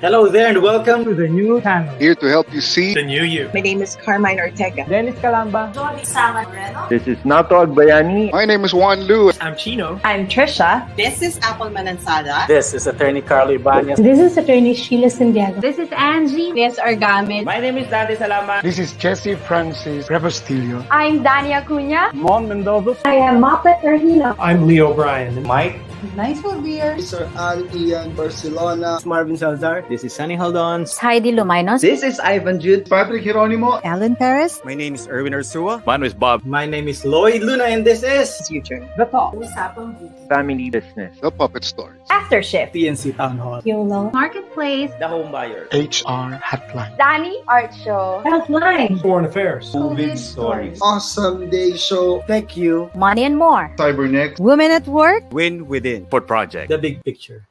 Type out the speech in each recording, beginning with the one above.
Hello there and welcome to the new channel. Here to help you see the new you. My name is Carmine Ortega. Dennis Calamba. This is Nato Agbayani. My name is Juan Lu. I'm Chino. I'm Trisha. This is Apple Manansala. This is Attorney Carlo Ibanez. This is Attorney Sheila Santiago. This is Angie. This is Orgami. My name is Dante Salama. This is Jesse Francis Rebostillo. I'm Dania Cunha. Mon Mendoza. I am Mapet Erhino. I'm Leo Bryan. Mike. Nice for beer. Sir Al Ian Barcelona. Marvin Salazar. This is Sunny Haldon. Heidi Lumainos. This is Ivan Jude. Patrick Geronimo. Alan Perez. My name is Erwin Ursua. My name is Bob. My name is Lloyd Luna and this is Future. The Talk. Family Business. The Puppet Stories. After Shift. TNC Town Hall. YOLO. Marketplace. The Home Buyer. HR Hotline. Danny Art Show. Healthline. Foreign Affairs. COVID Stories. Awesome Day Show. Thank you. Money and More. Cybernext. Women at Work. Win Within. Fort Project. The Big Picture.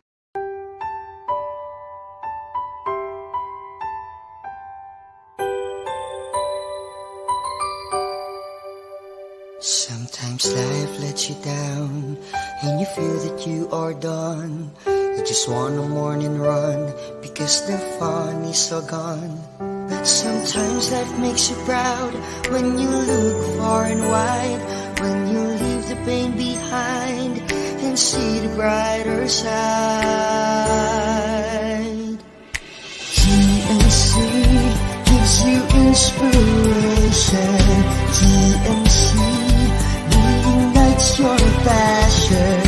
Sometimes life lets you down and you feel that you are done. You just want a morning run because the fun is all gone. But sometimes life makes you proud when you look far and wide, when you leave the pain behind and see the brighter side. TNC gives you inspiration. TNC reignites your passion.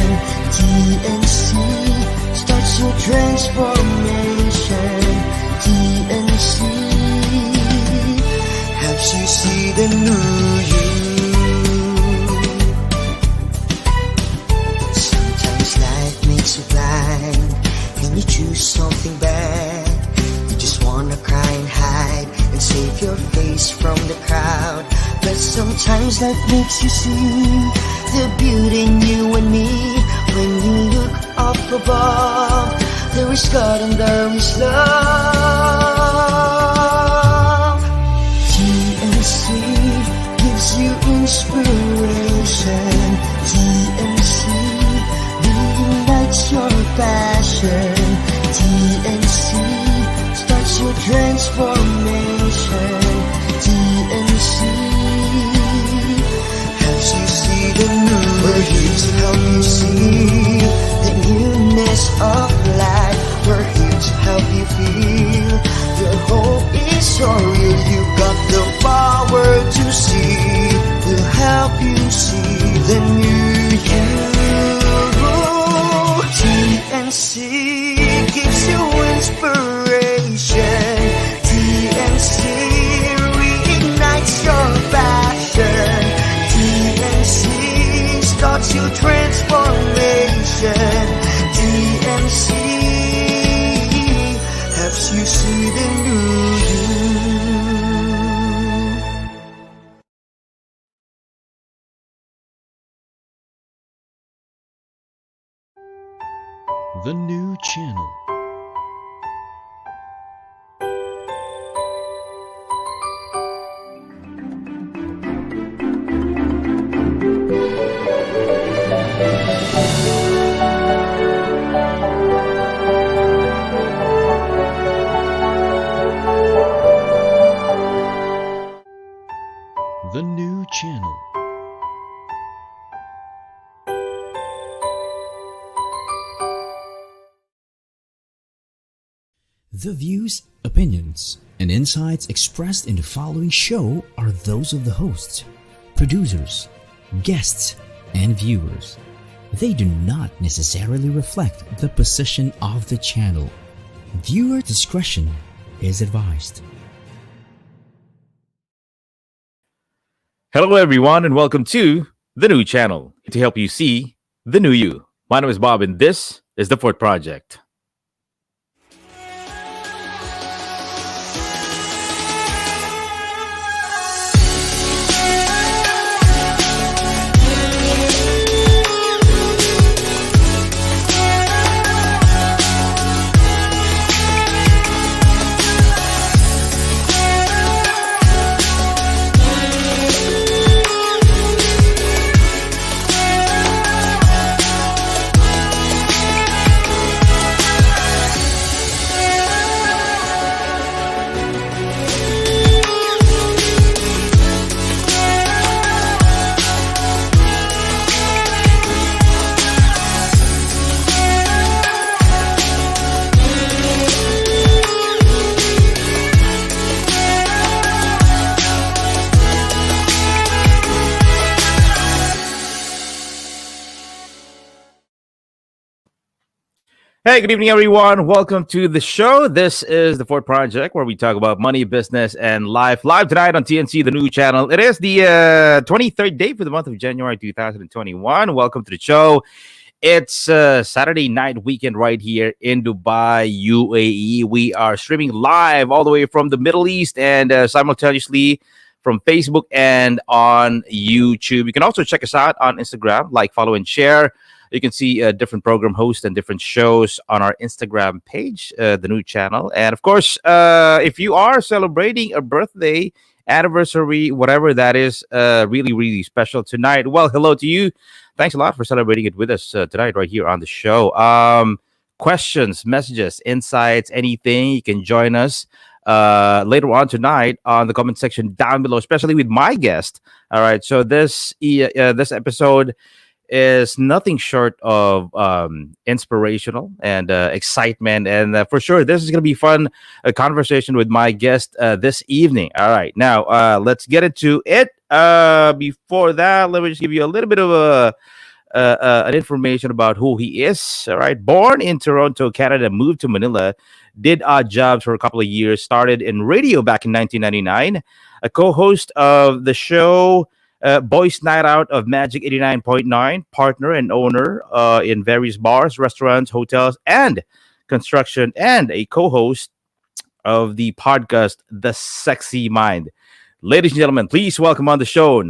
TNC starts your transformation. TNC helps you see the new you. Sometimes life makes you blind and you choose something bad. You just wanna cry and hide and save your face from the crowd. But sometimes life makes you see the beauty in you and me. When you look up above, there is God and there is love. TNC gives you inspiration. TNC reignites your passion. TNC starts your transformation. TNC helps you see the new. We're here to help you see the newness of life. We're here to help you feel your hope is so real. You got the power to see. We'll help you see the new you. TNC gives you inspiration. TNC reignites your passion. TNC starts your transformation. TNC helps you see the new you. The new channel. The new channel. The views, opinions, and insights expressed in the following show are those of the hosts, producers, guests, and viewers. They do not necessarily reflect the position of the channel. Viewer discretion is advised. Hello everyone and welcome to the new channel to help you see the new you. My name is Bob and this is the Fort Project. Hey, good evening, everyone. Welcome to the show. This is the Fort Project, where we talk about money, business, and life. Live tonight on TNC, the new channel. It is the 23rd day for the month of January 2021. Welcome to the show. It's Saturday night weekend right here in Dubai, UAE. We are streaming live all the way from the Middle East and simultaneously from Facebook and on YouTube. You can also check us out on Instagram, like, follow, and share. You can see different program hosts and different shows on our Instagram page, the new channel. And of course, if you are celebrating a birthday, anniversary, whatever that is, really, really special tonight, well, hello to you. Thanks a lot for celebrating it with us tonight right here on the show. Questions, messages, insights, anything, you can join us later on tonight on the comment section down below, especially with my guest. All right, so this episode is nothing short of inspirational and excitement, and for sure this is going to be fun, a conversation with my guest this evening. All right, now let's get into it. Before that, let me just give you a little bit of an information about who he is. All right, born in Toronto, Canada, moved to Manila, did odd jobs for a couple of years, started in radio back in 1999, a co-host of the show Boys Night Out of Magic 89.9, partner and owner in various bars, restaurants, hotels, and construction, and a co-host of the podcast The Sexy Mind. Ladies and gentlemen, please welcome on the show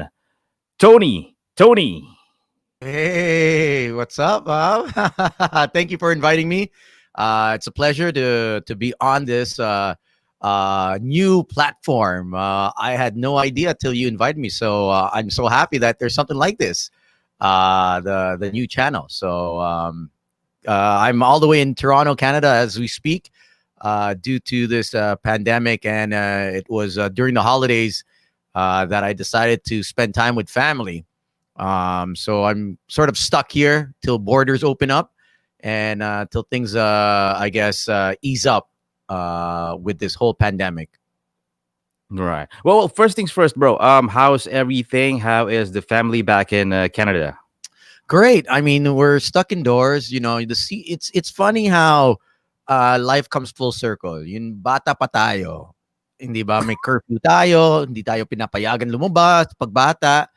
Toni. Hey, what's up, Bob? Thank you for inviting me. It's a pleasure to be on this new platform. I had no idea till you invited me, so I'm so happy that there's something like this, the new channel. So I'm all the way in Toronto, Canada, as we speak, due to this pandemic, and it was during the holidays that I decided to spend time with family. So I'm sort of stuck here till borders open up and till things, I guess, ease up with this whole pandemic. Right. Well, first things first, bro. How's everything? How is the family back in Canada? Great. I mean, we're stuck indoors. You know, it's funny how life comes full circle. Yung bata pa tayo, hindi ba may curfew tayo, hindi tayo pinapayagan lumabas pag bata.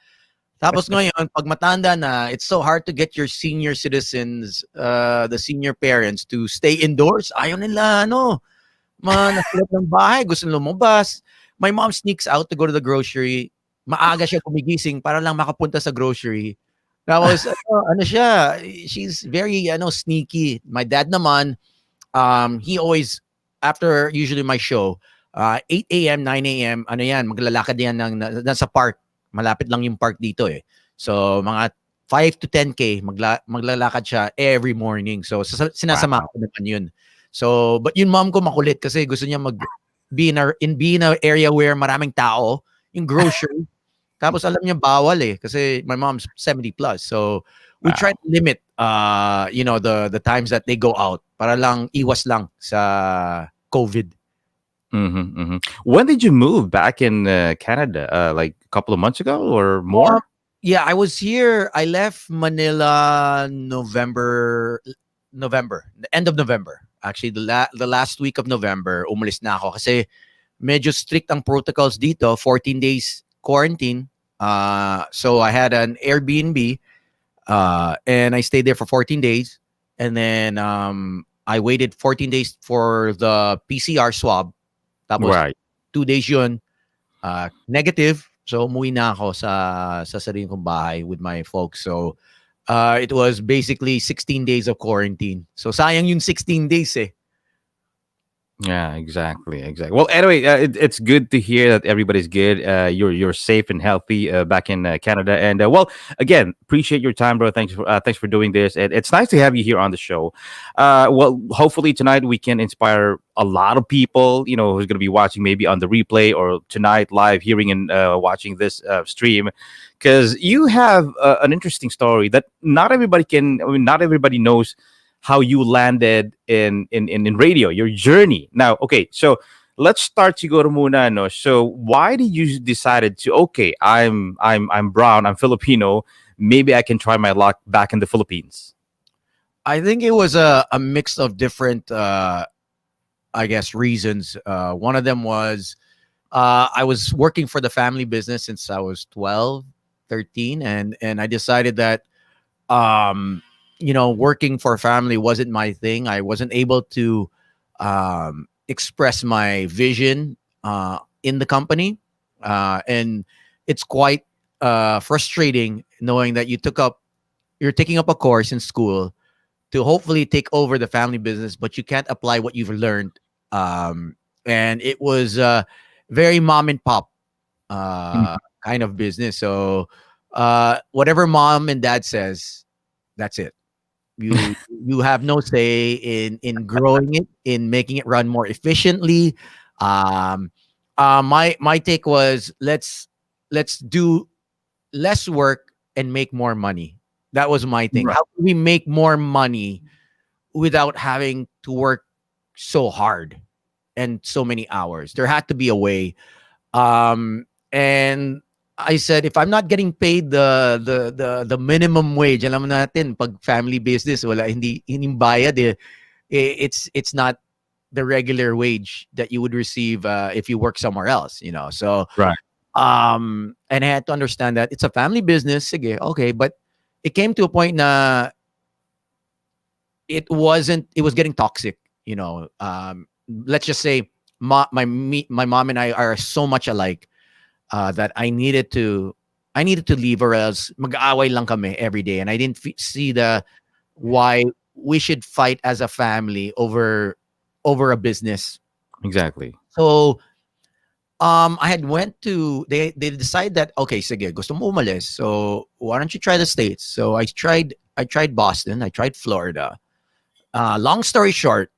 Tapos ngayon, pag matanda na, it's so hard to get your senior citizens, the senior parents, to stay indoors. Ayaw nila, nasilap ng bahay, gusto lumabas. My mom sneaks out to go to the grocery. Maaga siya kumigising para lang makapunta sa grocery. Tapos, she's very, sneaky. My dad naman, he always, after usually my show, 8 a.m., 9 a.m., maglalakad yan nasa park. Malapit lang yung park dito eh. So, mga 5 to 10K, maglalakad siya every morning. So, sinasama ko naman yun. So, but yung mom ko makulit kasi gusto niya be in a area where maraming tao, yung grocery. Tapos alam niya bawal eh kasi my mom's 70 plus. So, we try to limit the times that they go out para lang iwas lang sa COVID. When did you move back in Canada? Like a couple of months ago or more? Yeah, I was here. I left Manila November, the end of November. Actually, the last week of November, umalis na ako kasi medyo strict ang protocols dito. 14 days quarantine. So I had an Airbnb and I stayed there for 14 days. And then I waited 14 days for the PCR swab. Tapos, 2 days yun, negative. So, umuwi na ako sa sarili kong bahay with my folks. So, it was basically 16 days of quarantine. So, sayang yung 16 days eh. Yeah, exactly. Well, anyway, it's good to hear that everybody's good. You're safe and healthy back in Canada. And well, again, appreciate your time, bro. Thanks for doing this. And it's nice to have you here on the show. Well, hopefully tonight we can inspire a lot of people, who's going to be watching maybe on the replay or tonight live, hearing and watching this stream, because you have an interesting story that not everybody knows how you landed in radio, your journey. Now, okay, so let's start siguro muna, no? So why did you decided to, okay, I'm brown, I'm Filipino, maybe I can try my luck back in the Philippines? I think it was a mix of different, I guess, reasons. One of them was I was working for the family business since I was 12, 13, and I decided that working for family wasn't my thing. I wasn't able to express my vision in the company, and it's quite frustrating knowing that you're taking up a course in school to hopefully take over the family business, but you can't apply what you've learned. And it was very mom and pop kind of business. So whatever mom and dad says, that's it. You have no say in growing it, in making it run more efficiently. My take was let's do less work and make more money. That was my thing. Right. How can we make more money without having to work so hard and so many hours? There had to be a way. And I said, if I'm not getting paid the minimum wage, alam mo natin, pag family business, wala hindi bayad eh. It's not the regular wage that you would receive if you work somewhere else, So Right. and I had to understand that it's a family business. Sige, okay, but it came to a point na it was getting toxic, let's just say my mom and I are so much alike that I needed to leave, or else mag-aaway lang kami every day, and I didn't see why we should fight as a family over a business. Exactly. So I had went to they decided that okay, sige, gusto mo umalis, so why don't you try the States? So I tried Boston, I tried Florida. Long story short,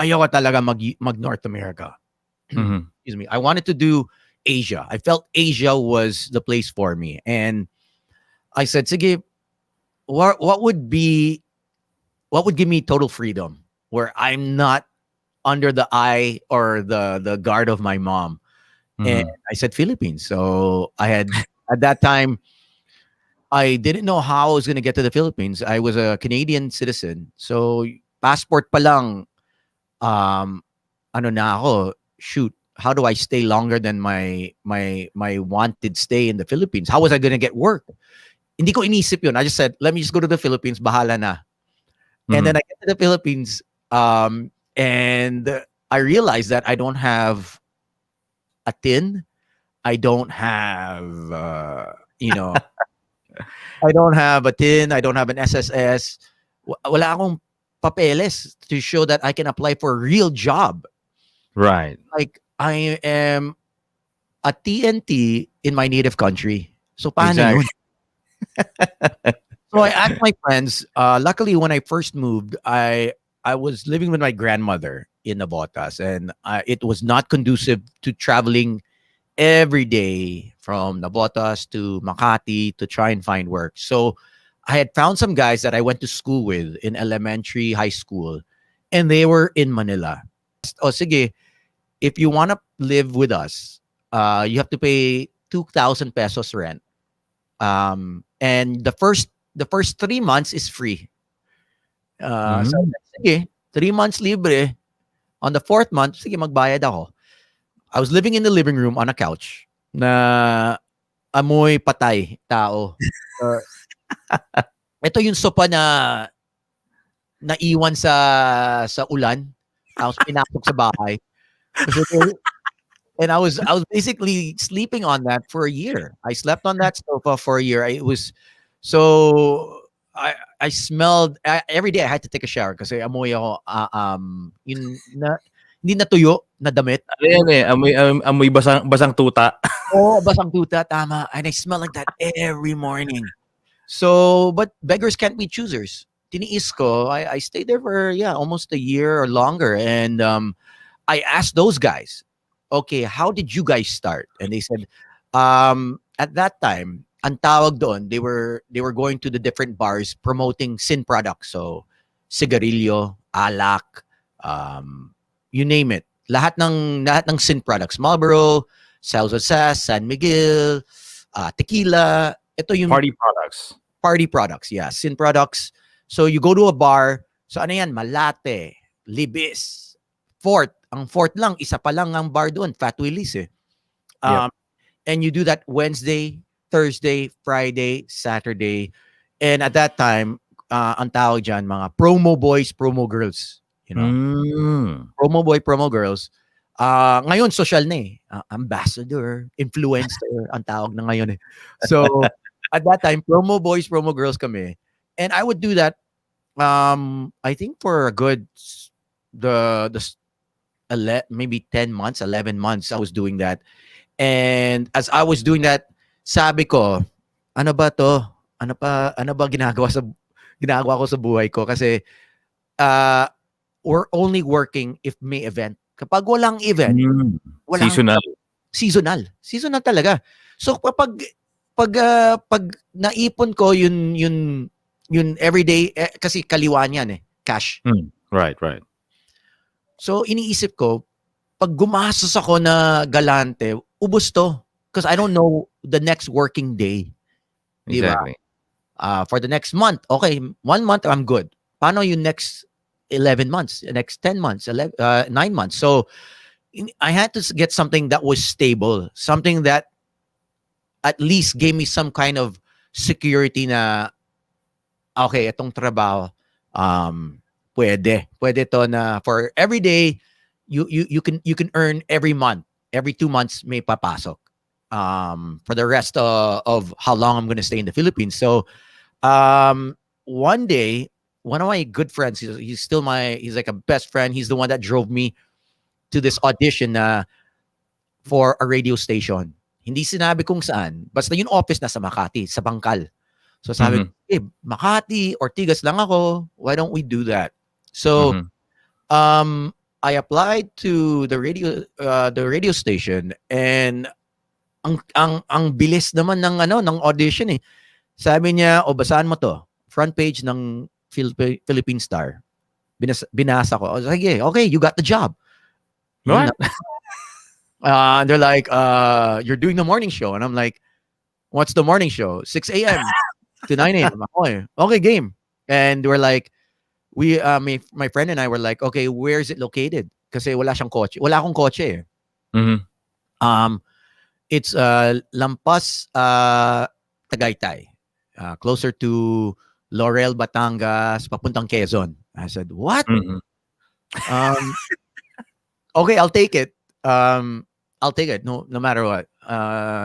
ayaw talaga mag North America. Mm-hmm. Excuse me. I wanted to do Asia. I felt Asia was the place for me, and I said, sige, what would give me total freedom where I'm not under the eye or the guard of my mom? And I said Philippines. So I had at that time I didn't know how I was going to get to the Philippines. I was a Canadian citizen. So passport pa lang ano na ako, shoot, how do I stay longer than my wanted stay in the Philippines? How was I going to get work? Hindi ko inisip yun. I just said, let me just go to the Philippines, bahala na. And then I get to the Philippines and I realized that I don't have a tin. I don't have, I don't have a tin. I don't have an SSS. Wala akong papeles to show that I can apply for a real job. Right. Like I am a TNT in my native country. So paano yun? So I asked my friends. Luckily, when I first moved, I was living with my grandmother in Navotas, and it was not conducive to traveling every day from Navotas to Makati to try and find work. So I had found some guys that I went to school with in elementary, high school, and they were in Manila. Oh, sige, if you want to live with us, you have to pay 2,000 pesos rent. And the first 3 months is free. So sige, 3 months libre. On the 4th month, sige, magbayad ako. I was living in the living room on a couch na amoy patay tao. Ito yung sopa na naiwan sa ulan. Tapos pinasok sa bahay. And I was basically sleeping on that for a year. I slept on that sofa for a year. It was so I smelled every day. I had to take a shower kasi amoy ako yun na hindi natuyo na damit. Ayan eh, amoy basang tuta. Oh, basang tuta, tama. And I smell like that every morning. So, but beggars can't be choosers. Tiniis ko. I stayed there for almost a year or longer, and I asked those guys, okay, how did you guys start? And they said, at that time, ang tawag doon, they were going to the different bars promoting sin products. So, sigarilyo, alak, you name it. Lahat ng sin products. Marlboro, Salsa, San Miguel, tequila. Ito yung party products. Party products, yeah. Sin products. So you go to a bar, so ano yan, Malate, Libis, Fort. Ang Fort lang, isa pa lang ang bar doon, Fat Willie's eh. And you do that Wednesday, Thursday, Friday, Saturday. And at that time, ang tawag dyan, mga promo boys, promo girls. You know? Promo boy, promo girls. Ngayon, social na eh. Ambassador, influencer, ang tawag na ngayon eh. So, at that time, promo boys, promo girls kami. And I would do that, I think for a good, maybe 10 months, 11 months, I was doing that. And as I was doing that, sabi ko, ano ba to? Ano ba ginagawa ko sa buhay ko? Kasi, we're only working if may event. Kapag walang event, seasonal talaga. So pag naipon ko yun everyday kasi kaliwan yan eh, cash. Right. So iniisip ko, pag gumastos ako na galante, ubos to because I don't know the next working day. Exactly. Diba? For the next month, okay, 1 month I'm good. Paano yung next 11 months, next 10 months, 9 months. So I had to get something that was stable, something that at least gave me some kind of security na, okay, itong trabaho, pwede to na for every day, you can earn every month, every 2 months may papasok for the rest of how long I'm going to stay in the Philippines. So one day, one of my good friends, he's like a best friend. He's the one that drove me to this audition for a radio station. Hindi sinabi kung saan. Basta yung office na sa Makati, sa Bangkal. So sabi ko, Makati, Ortigas lang ako. Why don't we do that? So I applied to the radio station, and ang bilis naman ng audition eh. Sabi niya, basahan mo to. Front page ng Philippine Star. Binasa ko. I was like, okay, you got the job. What? They're like, you're doing the morning show. And I'm like, what's the morning show? 6 a.m. to 9 a.m. Okay, game. And we're like, my friend and I were like, okay, where is it located? Kasi wala siyang kotse. Wala akong kotse eh. It's Lampas, Tagaytay. Closer to Laurel, Batangas, papuntang Quezon. I said, what? Okay, I'll take it. I'll take it. No matter what.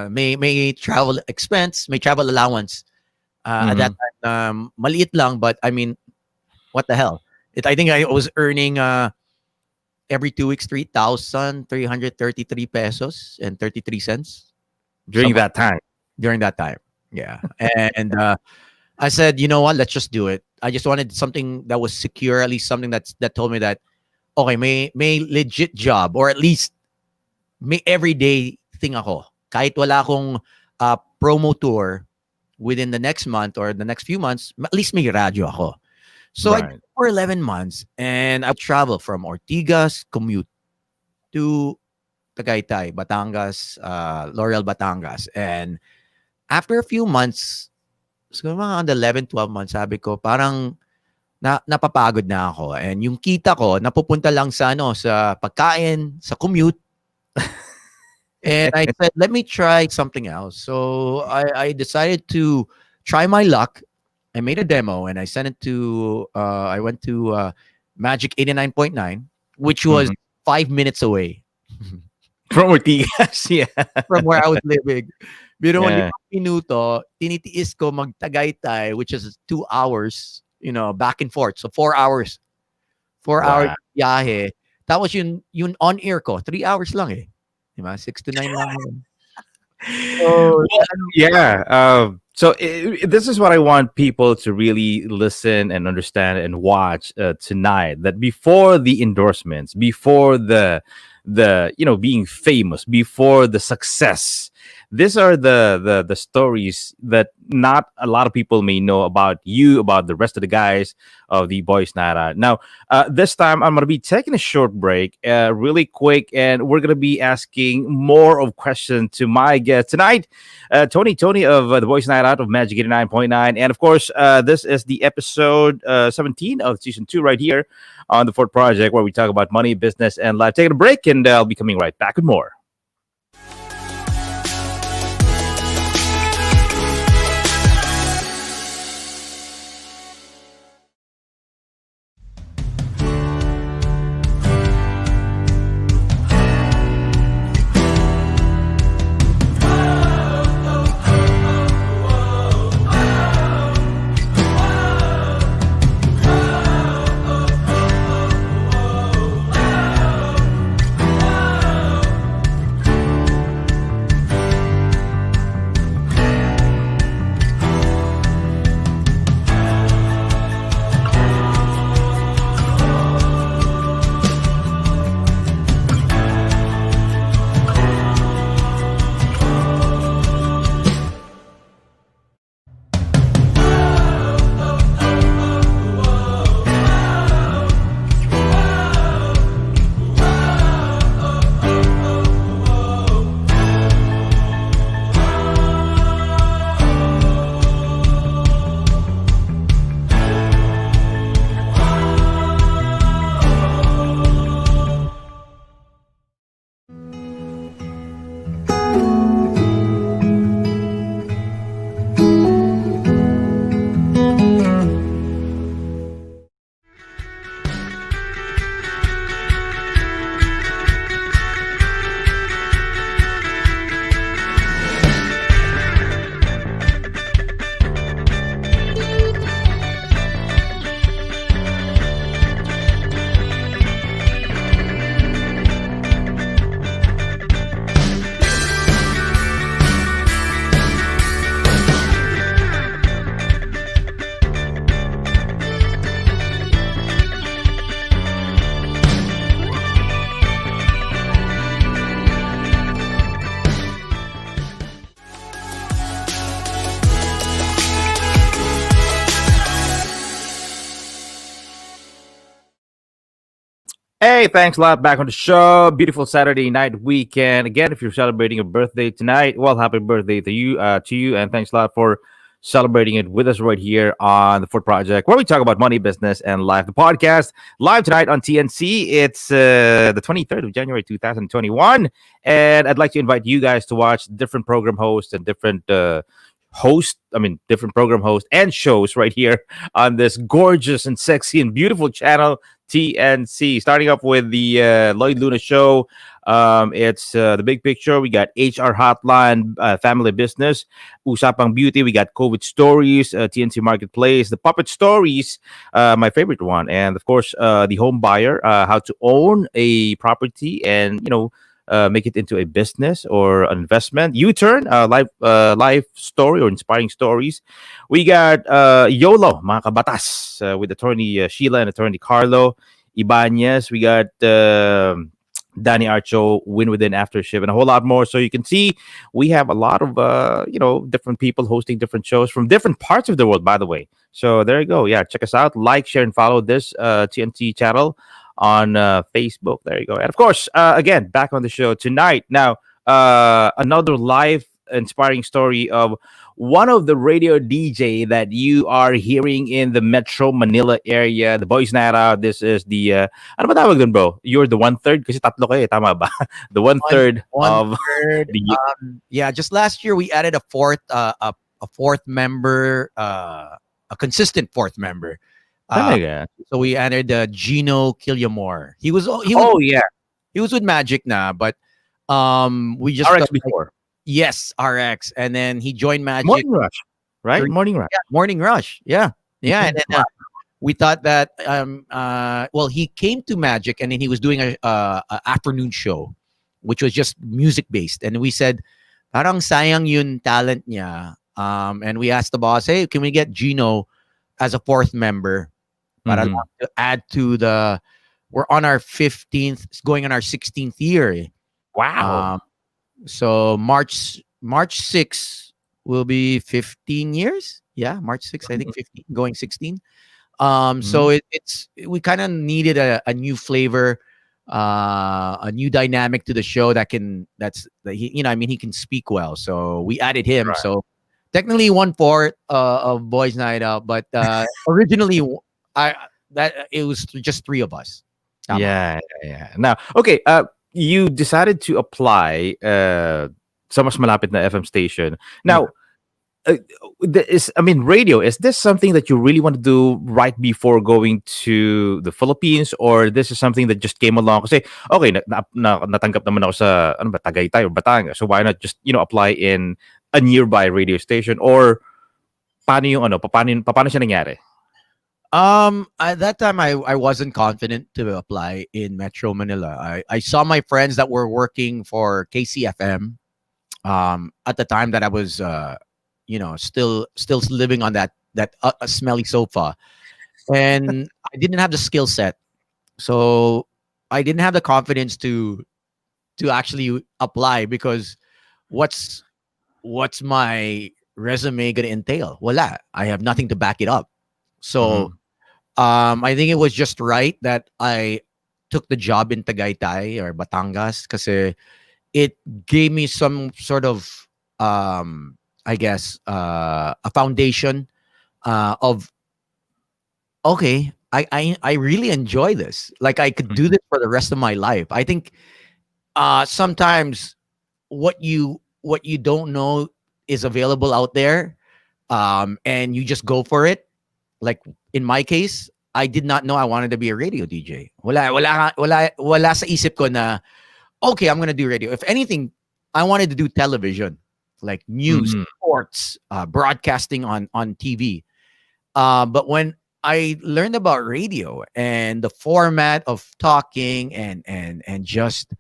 May travel expense, may travel allowance. At that time, maliit lang, but I mean, what the hell? I think I was earning every 2 weeks 3,333 pesos and 33 cents during that time. During that time, yeah. And I said, you know what? Let's just do it. I just wanted something that was secure, at least something that told me that, okay, may legit job, or at least may everyday thing ako. Kahit wala akong promo tour within the next month or the next few months, at least may radyo ako. So I did it for 11 months, and I traveled from Ortigas, commute to Tagaytay, Batangas, Laurel, Batangas. And after a few months, so mga on the 11, 12 months, sabi ko, parang napapagod na ako. And yung kita ko, napupunta lang sa pagkain, sa commute. And I said, let me try something else. So I decided to try my luck. I made a demo and I sent it to, I went to Magic 89.9, which was 5 minutes away. From Ortigas, yeah. From where I was living. Pero 5 minuto, tinitiis ko mag-Tagaytay, which is 2 hours, back and forth. So 4 hours. 4 hours biyahe. Tapos yun on-air ko, 3 hours lang eh. Diba? 6 to 9 lang. So, yeah. So this is what I want people to really listen and understand and watch tonight. That before the endorsements, before the being famous, before the success these are the stories that not a lot of people may know about you, about the rest of the guys of the Boys Night Out. Now, this time I'm gonna be taking a short break, really quick, and we're gonna be asking more of questions to my guest tonight, Tony of the Boys Night Out of Magic 89.9, and of course, this is the episode 17 of season 2 right here on the Fort Project, where we talk about money, business, and life. Taking a break, and I'll be coming right back with more. Hey, thanks a lot. Back on the show. Beautiful Saturday night weekend. Again, if you're celebrating a birthday tonight, well, happy birthday to you, and thanks a lot for celebrating it with us right here on the Fort Project, where we talk about money, business, and life. The podcast live tonight on TNC. It's the 23rd of January 2021, and I'd like to invite you guys to watch different program hosts and different different program hosts and shows right here on this gorgeous and sexy and beautiful channel, TNC. Starting up with the Lloyd Luna show. It's the big picture. We got HR Hotline, Family Business, Usapang Beauty. We got COVID Stories, TNC Marketplace, the Puppet Stories, my favorite one, and of course the Home Buyer, how to own a property and make it into a business or an investment. U-turn, life story or inspiring stories. We got YOLO, mga kabatas, with attorney Sheila and attorney Carlo Ibanez. We got Danny Archo, Win Within Aftership, and a whole lot more. So you can see we have a lot of different people hosting different shows from different parts of the world, by the way. So there you go. Yeah, check us out. Like, share, and follow this TNT channel on Facebook. There you go. And of course, again, back on the show tonight. Now, another live inspiring story of one of the radio DJ that you are hearing in the Metro Manila area, the Boys Night Out. This is the ano ba tawag dun, bro? You're the 1/3 kasi tatlo kayo, tama ba? The 1/3 of the yeah, just last year we added a fourth member, a consistent fourth member. So we added Gino Killiamore. He was with Magic na, but we just RX before. Yes, RX, and then he joined Magic. Morning Rush, right? Morning Rush. Yeah, Morning Rush. Yeah. And then we thought that he came to Magic, and then he was doing a afternoon show, which was just music based, and we said, parang sayang yun talent niya. And we asked the boss, hey, can we get Gino as a fourth member? Para to add to we're on our 15th, going on our 16th year. Wow. So March March 6 will be 15 years. Yeah, March 6, I think 15, going 16. So we kind of needed a new flavor, a new dynamic to the show that he can speak well. So we added him. Right. So technically 1/4 of Boys Night Out, but originally it was just 3 of us. Yeah. Now, okay, you decided to apply sa mas malapit na FM station. Now, radio, is this something that you really want to do right before going to the Philippines, or this is something that just came along? Kasi, okay, natanggap naman ako sa Tagaytay or Batangas, so why not just apply in a nearby radio station? Or paano siya nangyari? At that time, I wasn't confident to apply in Metro Manila. I saw my friends that were working for KCFM at the time that I was still living on that smelly sofa, and I didn't have the skill set, so I didn't have the confidence to actually apply, because what's my resume gonna entail? Wala. I have nothing to back it up. So I think it was just right that I took the job in Tagaytay or Batangas, kasi it gave me some sort of I guess a foundation of, okay, I really enjoy this. Like, I could do this for the rest of my life. I think sometimes what you don't know is available out there, and you just go for it. Like in my case, I did not know I wanted to be a radio DJ. Wala sa isip ko na, okay, I'm gonna do radio. If anything, I wanted to do television, like news, sports, broadcasting on TV. But when I learned about radio and the format of talking and just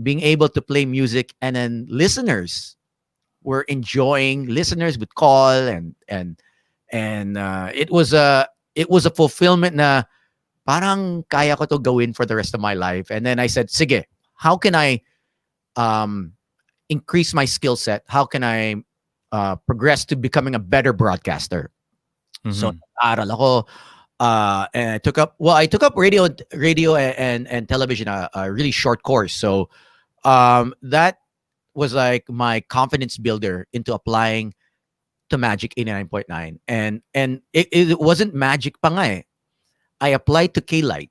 being able to play music, and then listeners were enjoying, listeners would call, and it was a fulfillment na parang kaya ko to gawin for the rest of my life. And then I said, sige, how can I increase my skill set? How can I progress to becoming a better broadcaster? So aral ako, and I took up radio and television, a really short course. So that was like my confidence builder into applying to Magic 89.9. And it wasn't Magic pa nga eh. I applied to K-Light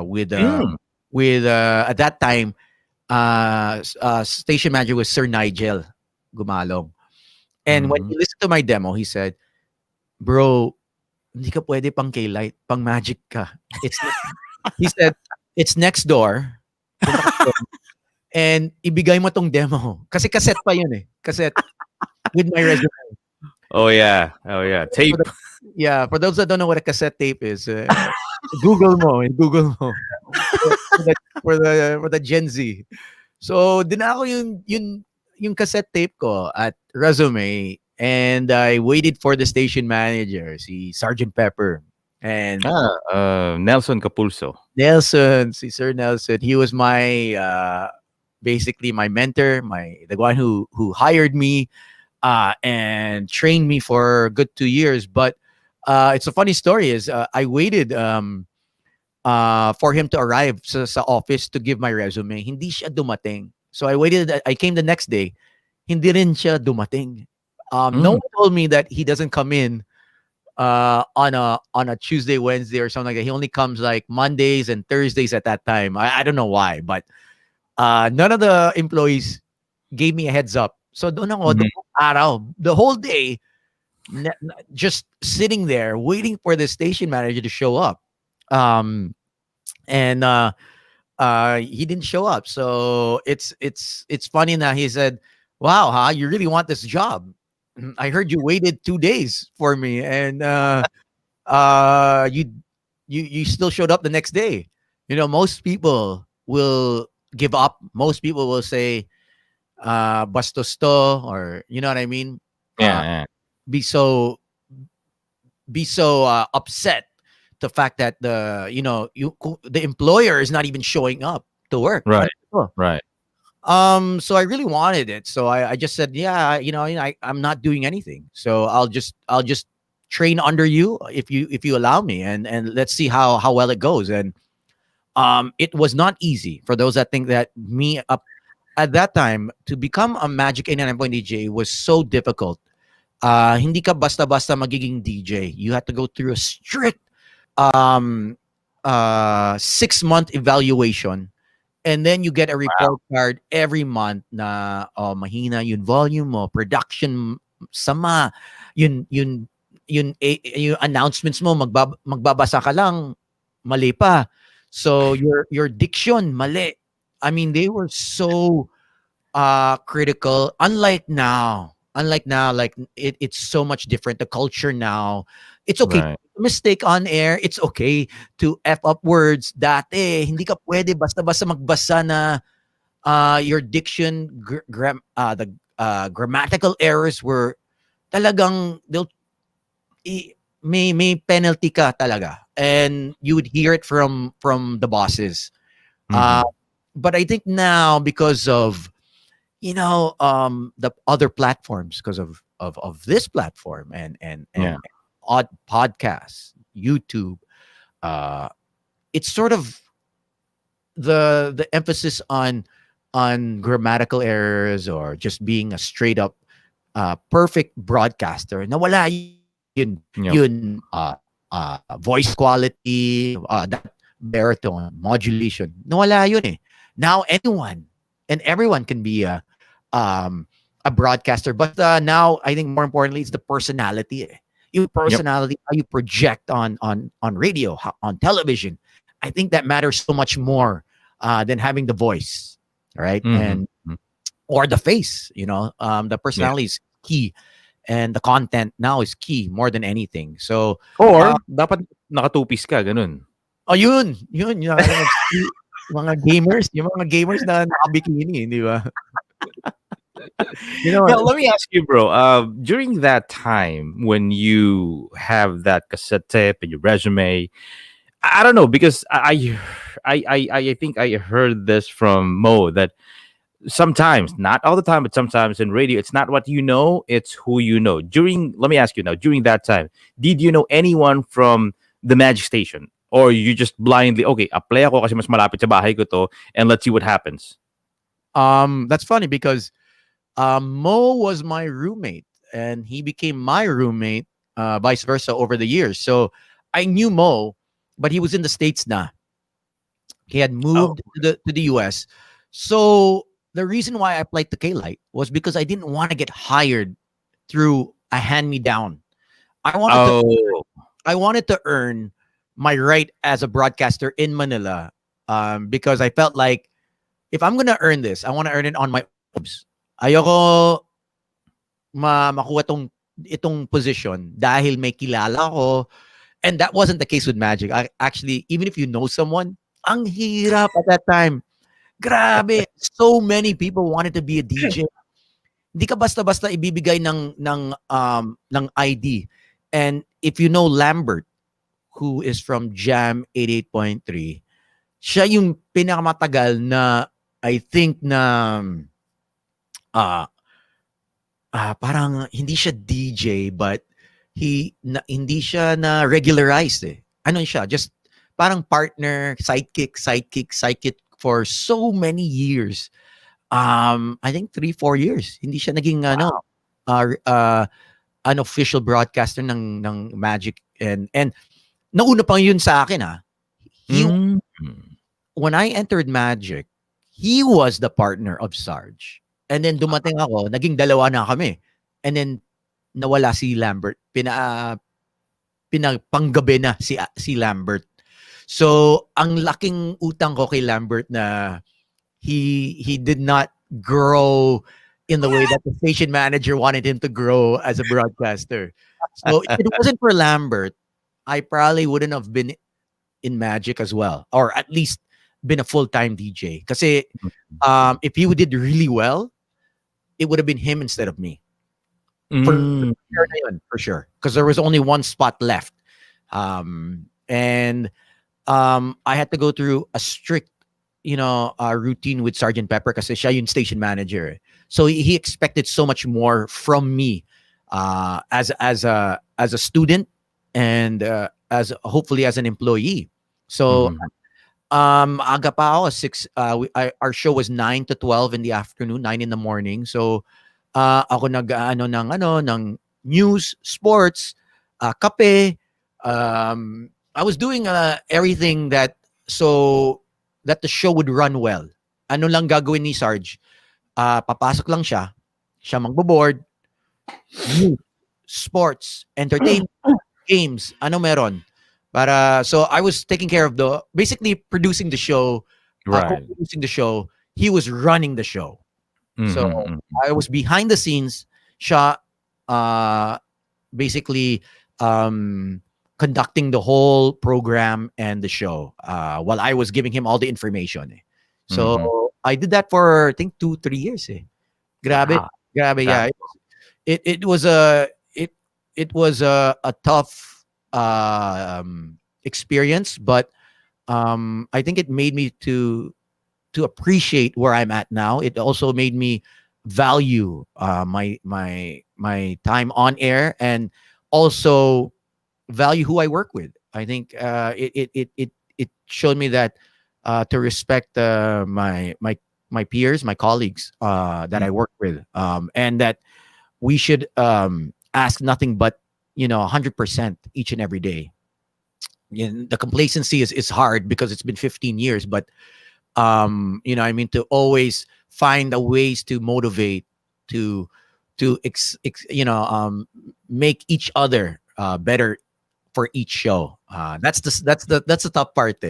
with at that time station manager was Sir Nigel Gumalong. And when he listened to my demo, he said, "Bro, hindi ka pwede pang K-Light, pang Magic ka." He said, "It's next door." And ibigay mo tong demo. Kasi cassette pa yun eh. Cassette with my resume. Oh yeah. Tape. For those that don't know what a cassette tape is, Google mo. for the Gen Z. So dinako yung cassette tape ko at resume, and I waited for the station manager, si Sergeant Pepper, and Nelson Capulso. Si Sir Nelson. He was my basically my mentor, the one who hired me and trained me for a good 2 years. But it's a funny story is I waited for him to arrive sa office to give my resume. Hindi siya dumating. So I waited. I came the next day. Hindi rin siya dumating. No one told me that he doesn't come in on a Tuesday, Wednesday, or something like that. He only comes like Mondays and Thursdays at that time. I don't know why, but none of the employees gave me a heads up. So doon ako the whole day, just sitting there waiting for the station manager to show up. He didn't show up. So it's funny now. He said, "Wow, you really want this job? I heard you waited 2 days for me, and you still showed up the next day." You know, most people will give up. Most people will say, "Bastos to," or you know what I mean? Yeah. Be so upset the fact that the employer is not even showing up to work. Right. Right. So I really wanted it. So I just said, yeah, I'm not doing anything. So I'll just train under you if you allow me, and let's see how well it goes. And it was not easy for those that think that me up at that time to become a Magic 89 DJ was so difficult. Hindi ka basta-basta magiging DJ. You have to go through a strict um 6-month evaluation, and then you get a report card every month na mahina yung volume mo, production sama, yung announcements mo magbabasa ka lang, mali pa. So your diction mali. I mean, they were so critical. Unlike now, like it's so much different. The culture now, it's okay to Right. make a mistake on air. It's okay to f up words. Dati hindi ka pwede basta-basta magbasa na your diction, the grammatical errors were talagang may penalty ka talaga, and you would hear it from the bosses. But I think now, because of the other platforms, because of this platform and Yeah. odd podcasts, YouTube, it's sort of the emphasis on grammatical errors or just being a straight up perfect broadcaster. Nawala yun, Yep. yun voice quality, that baritone modulation. Nawala yun eh. Now anyone and everyone can be a broadcaster, but now I think more importantly it's the personality. Your personality, how you project on radio, on television. I think that matters so much more than having the voice, right? And or the face. The personality is key, and the content now is key more than anything. So Or dapat nakatupis ka, ganun. yun yung mga gamers, na nakabikini, di ba? Now, let me ask you, bro. During that time when you have that cassette tape and your resume, I don't know, because I think I heard this from Mo that sometimes, not all the time, but sometimes in radio, it's not what you know, it's who you know. Let me ask you now, during that time, did you know anyone from the Magic Station? Or you just blindly, okay, apply ako kasi mas malapit sa bahay ko to, and let's see what happens? That's funny because Mo was my roommate, and he became my roommate, vice versa, over the years. So I knew Mo, but he was in the States na. He had moved to the US. So the reason why I applied to K-Light was because I didn't want to get hired through a hand-me-down. I wanted to earn my right as a broadcaster in Manila, because I felt like if I'm gonna earn this, I want to earn it on my own. Ayoko makuha itong position dahil may kilala ko, and that wasn't the case with Magic. Actually, even if you know someone, ang hirap at that time. Grabe, so many people wanted to be a DJ. Hindi ka basta-basta ibibigay ng ID. And if you know Lambert, who is from Jam 88.3, siya yung pinakamatagal na, I think na parang hindi siya DJ, but hindi siya na regularized eh. Ano siya? Just parang partner, sidekick for so many years. I think 3-4 years. Hindi siya naging an official broadcaster ng Magic, and nauna pa yun sa akin. When I entered Magic, he was the partner of Sarge. And then dumating ako, naging dalawa na kami. And then nawala si Lambert. Pinapanggabi na si Lambert. So ang laking utang ko kay Lambert na he did not grow in the way that the station manager wanted him to grow as a broadcaster. So if it wasn't for Lambert, I probably wouldn't have been in Magic as well, or at least been a full-time DJ. Kasi if he did really well, it would have been him instead of me. For sure. Because there was only one spot left. And I had to go through a strict routine with Sergeant Pepper kasi siya yung station manager. So he expected so much more from me as a student and as hopefully as an employee. So aga pa ako 6 our show was 9 to 12 in the afternoon, 9 in the morning. So ako ng news, sports, kape. I was doing everything so that the show would run well. Ano lang gagawin ni Sarge? Papasok lang siya magbo-board, news, sports, entertainment, games, ano meron. So I was taking care of basically producing the show, producing the show. He was running the show. So I was behind the scenes, siya basically conducting the whole program and the show while I was giving him all the information. So I did that for I think 2-3 years. Grabe, yeah. It was a tough experience, but I think it made me to appreciate where I'm at now. It also made me value my time on air and also value who I work with. I think it showed me that to respect my peers, my colleagues that I work with, and that we should ask nothing but 100% each and every day. The complacency is hard because it's been 15 years, but to always find a ways to motivate, to make each other better for each show. That's the tough part.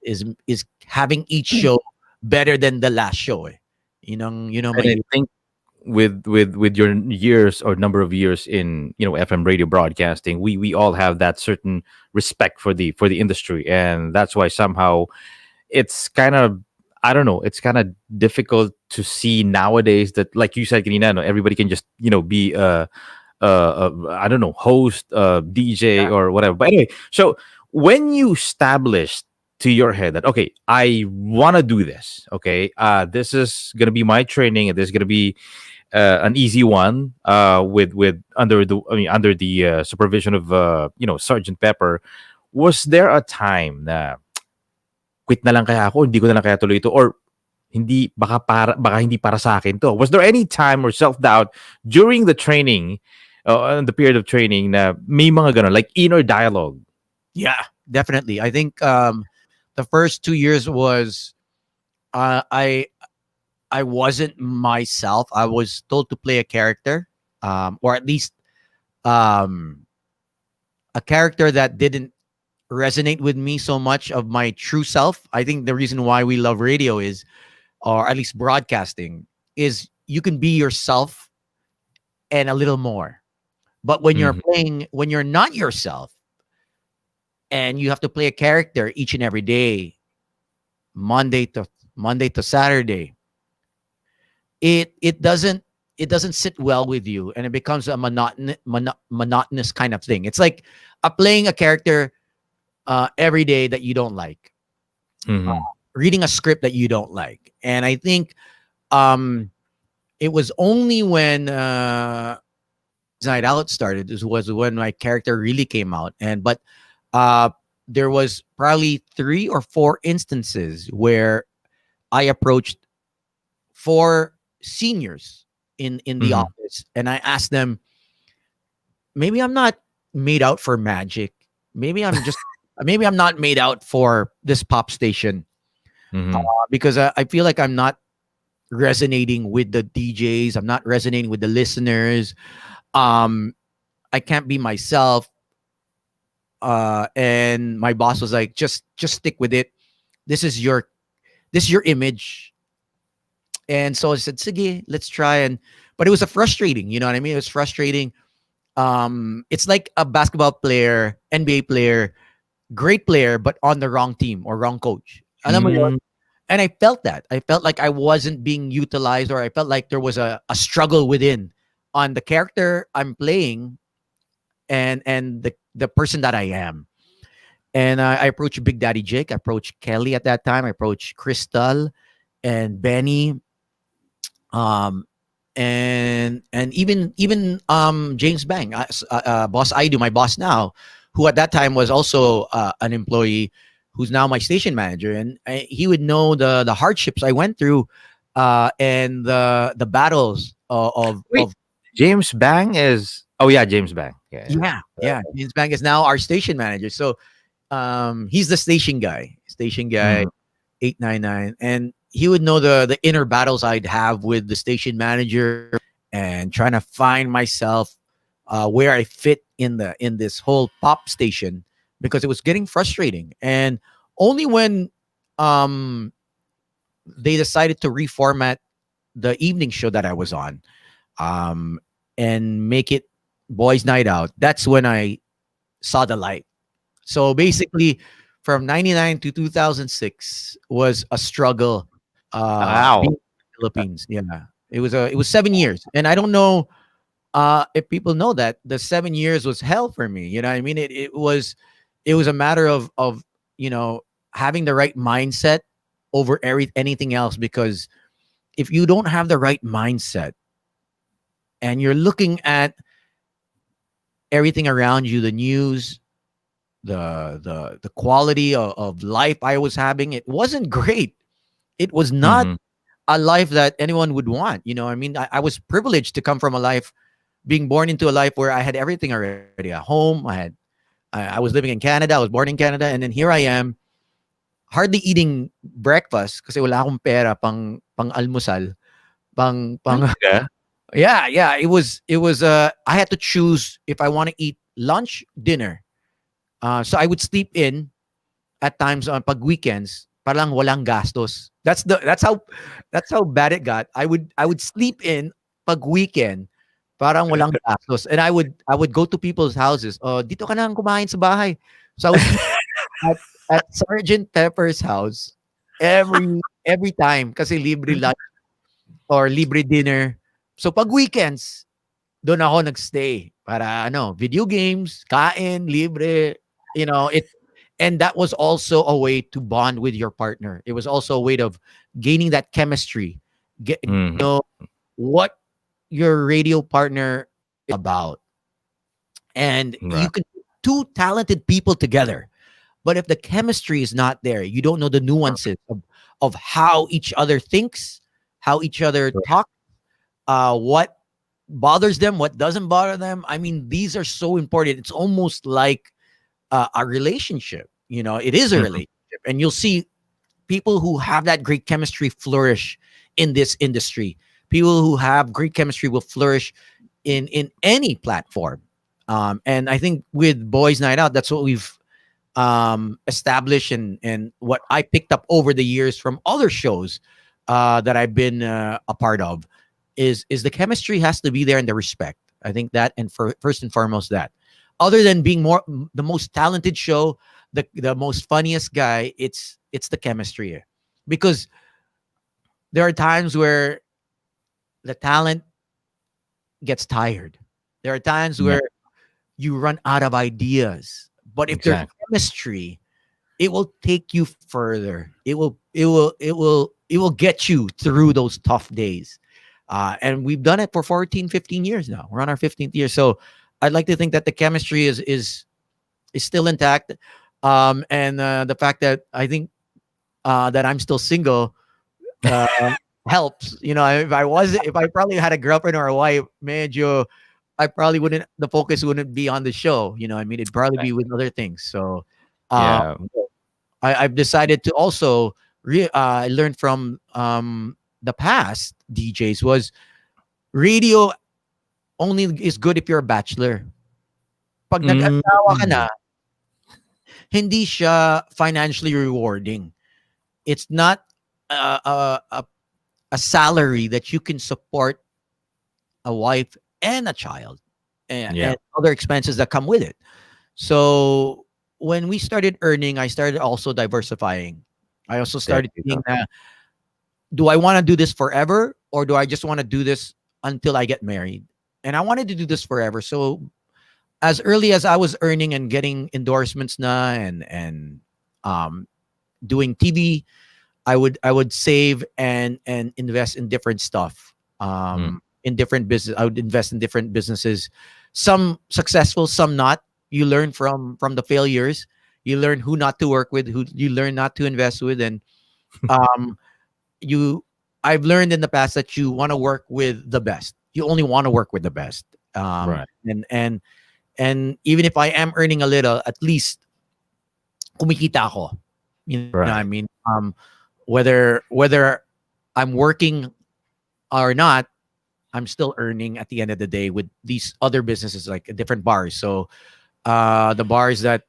Is having each show better than the last show. And I think with your years or number of years in FM radio broadcasting, we all have that certain respect for the industry, and that's why somehow it's kind of, I don't know, it's kind of difficult to see nowadays that, like you said, kanina, everybody can just be I don't know, host, DJ or whatever. But anyway, so when you established to your head that, okay, I want to do this, okay, this is gonna be my training, and this is gonna be an easy one with under the supervision of Sergeant Pepper. Was there a time na quit na lang kaya ako, hindi ko na lang kaya tuloy ito, or hindi baka hindi para sa akin to? Was there any time or self-doubt during the training, the period of training, na may mga ganun, like inner dialogue? Yeah, definitely. I think the first 2 years was I wasn't myself. I was told to play a character, or at least a character that didn't resonate with me so much of my true self. I think the reason why we love radio is, or at least broadcasting, is you can be yourself and a little more. But when you're playing, when you're not yourself, and you have to play a character each and every day, Monday to Saturday, it doesn't sit well with you, and it becomes a monotonous kind of thing. It's like playing a character every day that you don't like, reading a script that you don't like. And I think it was only when Night Out started was when my character really came out. But there was probably 3 or 4 instances where I approached 4 seniors in the office, and I asked them, maybe I'm not made out for magic. Maybe I'm just maybe I'm not made out for this pop station, because I feel like I'm not resonating with the DJs. I'm not resonating with the listeners. I can't be myself. And my boss was like, just stick with it. This is your image. And so I said, sige, let's try. But it was frustrating, you know what I mean? It was frustrating. It's like a basketball player, NBA player, great player, but on the wrong team or wrong coach. Alam mo yun? And I felt that. I felt like I wasn't being utilized, or I felt like there was a struggle within on the character I'm playing and the person that I am. And I approached Big Daddy Jake. I approached Kelly at that time. I approached Crystal and Benny. And even James Bang, boss I do, my boss now, who at that time was also an employee, who's now my station manager, and he would know the hardships I went through, and the battles of James Bang is James Bang. Yeah. James Bang is now our station manager. So he's the station guy 899, and he would know the inner battles I'd have with the station manager and trying to find myself where I fit in this whole pop station, because it was getting frustrating. And only when they decided to reformat the evening show that I was on, and make it Boys Night Out, that's when I saw the light. So basically, from 99 to 2006 was a struggle. Wow. Being in the Philippines. Yeah. It was 7 years. And I don't know if people know that the 7 years was hell for me. You know what I mean? It was a matter of having the right mindset over anything else, because if you don't have the right mindset and you're looking at everything around you, the news, the quality of life I was having, it wasn't great. It was not a life that anyone would want. You know, I mean, I was privileged to come from a life, being born into a life where I had everything already. A home, I was living in Canada. I was born in Canada, and then here I am, hardly eating breakfast kasi wala akong pera pang almusal, yeah. It was I had to choose if I want to eat lunch, dinner. So I would sleep in at times on pag weekends, parang walang gastos. That's how bad it got. I would sleep in pag weekend, parang walang gastos. And I would go to people's houses. Oh, dito ka nang kumain sa bahay. So I would eat at Sergeant Pepper's house every time kasi libre lunch or libre dinner. So pag weekends, doon ako nagstay para video games, kain, libre, and that was also a way to bond with your partner. It was also a way of gaining that chemistry, know what your radio partner is about. And you can put two talented people together, but if the chemistry is not there, you don't know the nuances of how each other thinks, how each other talks, what bothers them, what doesn't bother them. I mean, these are so important. It's almost like a relationship. It is a relationship, and you'll see people who have that great chemistry flourish in this industry. People who have great chemistry will flourish in any platform. And I think with Boys Night Out, that's what we've established, and what I picked up over the years from other shows that I've been a part of is the chemistry has to be there, and the respect. I think that, and first and foremost, that other than being the most talented show, the most funniest guy, it's the chemistry. Because there are times where the talent gets tired. There are times where you run out of ideas. But if there's chemistry, it will take you further. It will get you through those tough days. And we've done it for 14, 15 years now. We're on our 15th year. So I'd like to think that the chemistry is still intact. And the fact that I think that I'm still single helps. If I probably had a girlfriend or a wife, I probably wouldn't, the focus wouldn't be on the show. It'd probably be with other things. So I've decided to also learn from the past DJs was radio only is good if you're a bachelor. Pag nag-asawa ka na, hindi siya financially rewarding. It's not a salary that you can support a wife and a child and other expenses that come with it. So when we started earning, I started also diversifying. I also started thinking, do I want to do this forever, or do I just want to do this until I get married? And I wanted to do this forever. So as early as I was earning and getting endorsements na and doing TV, I would save and invest in different stuff. In different business, I would invest in different businesses. Some successful, some not. You learn from the failures. You learn who not to work with, who you learn not to invest with, and I've learned in the past that you want to work with the best. You only want to work with the best. Right. And even if I am earning a little, at least kumikita ako. You know what I mean? Whether I'm working or not, I'm still earning at the end of the day with these other businesses, like different bars. So the bars that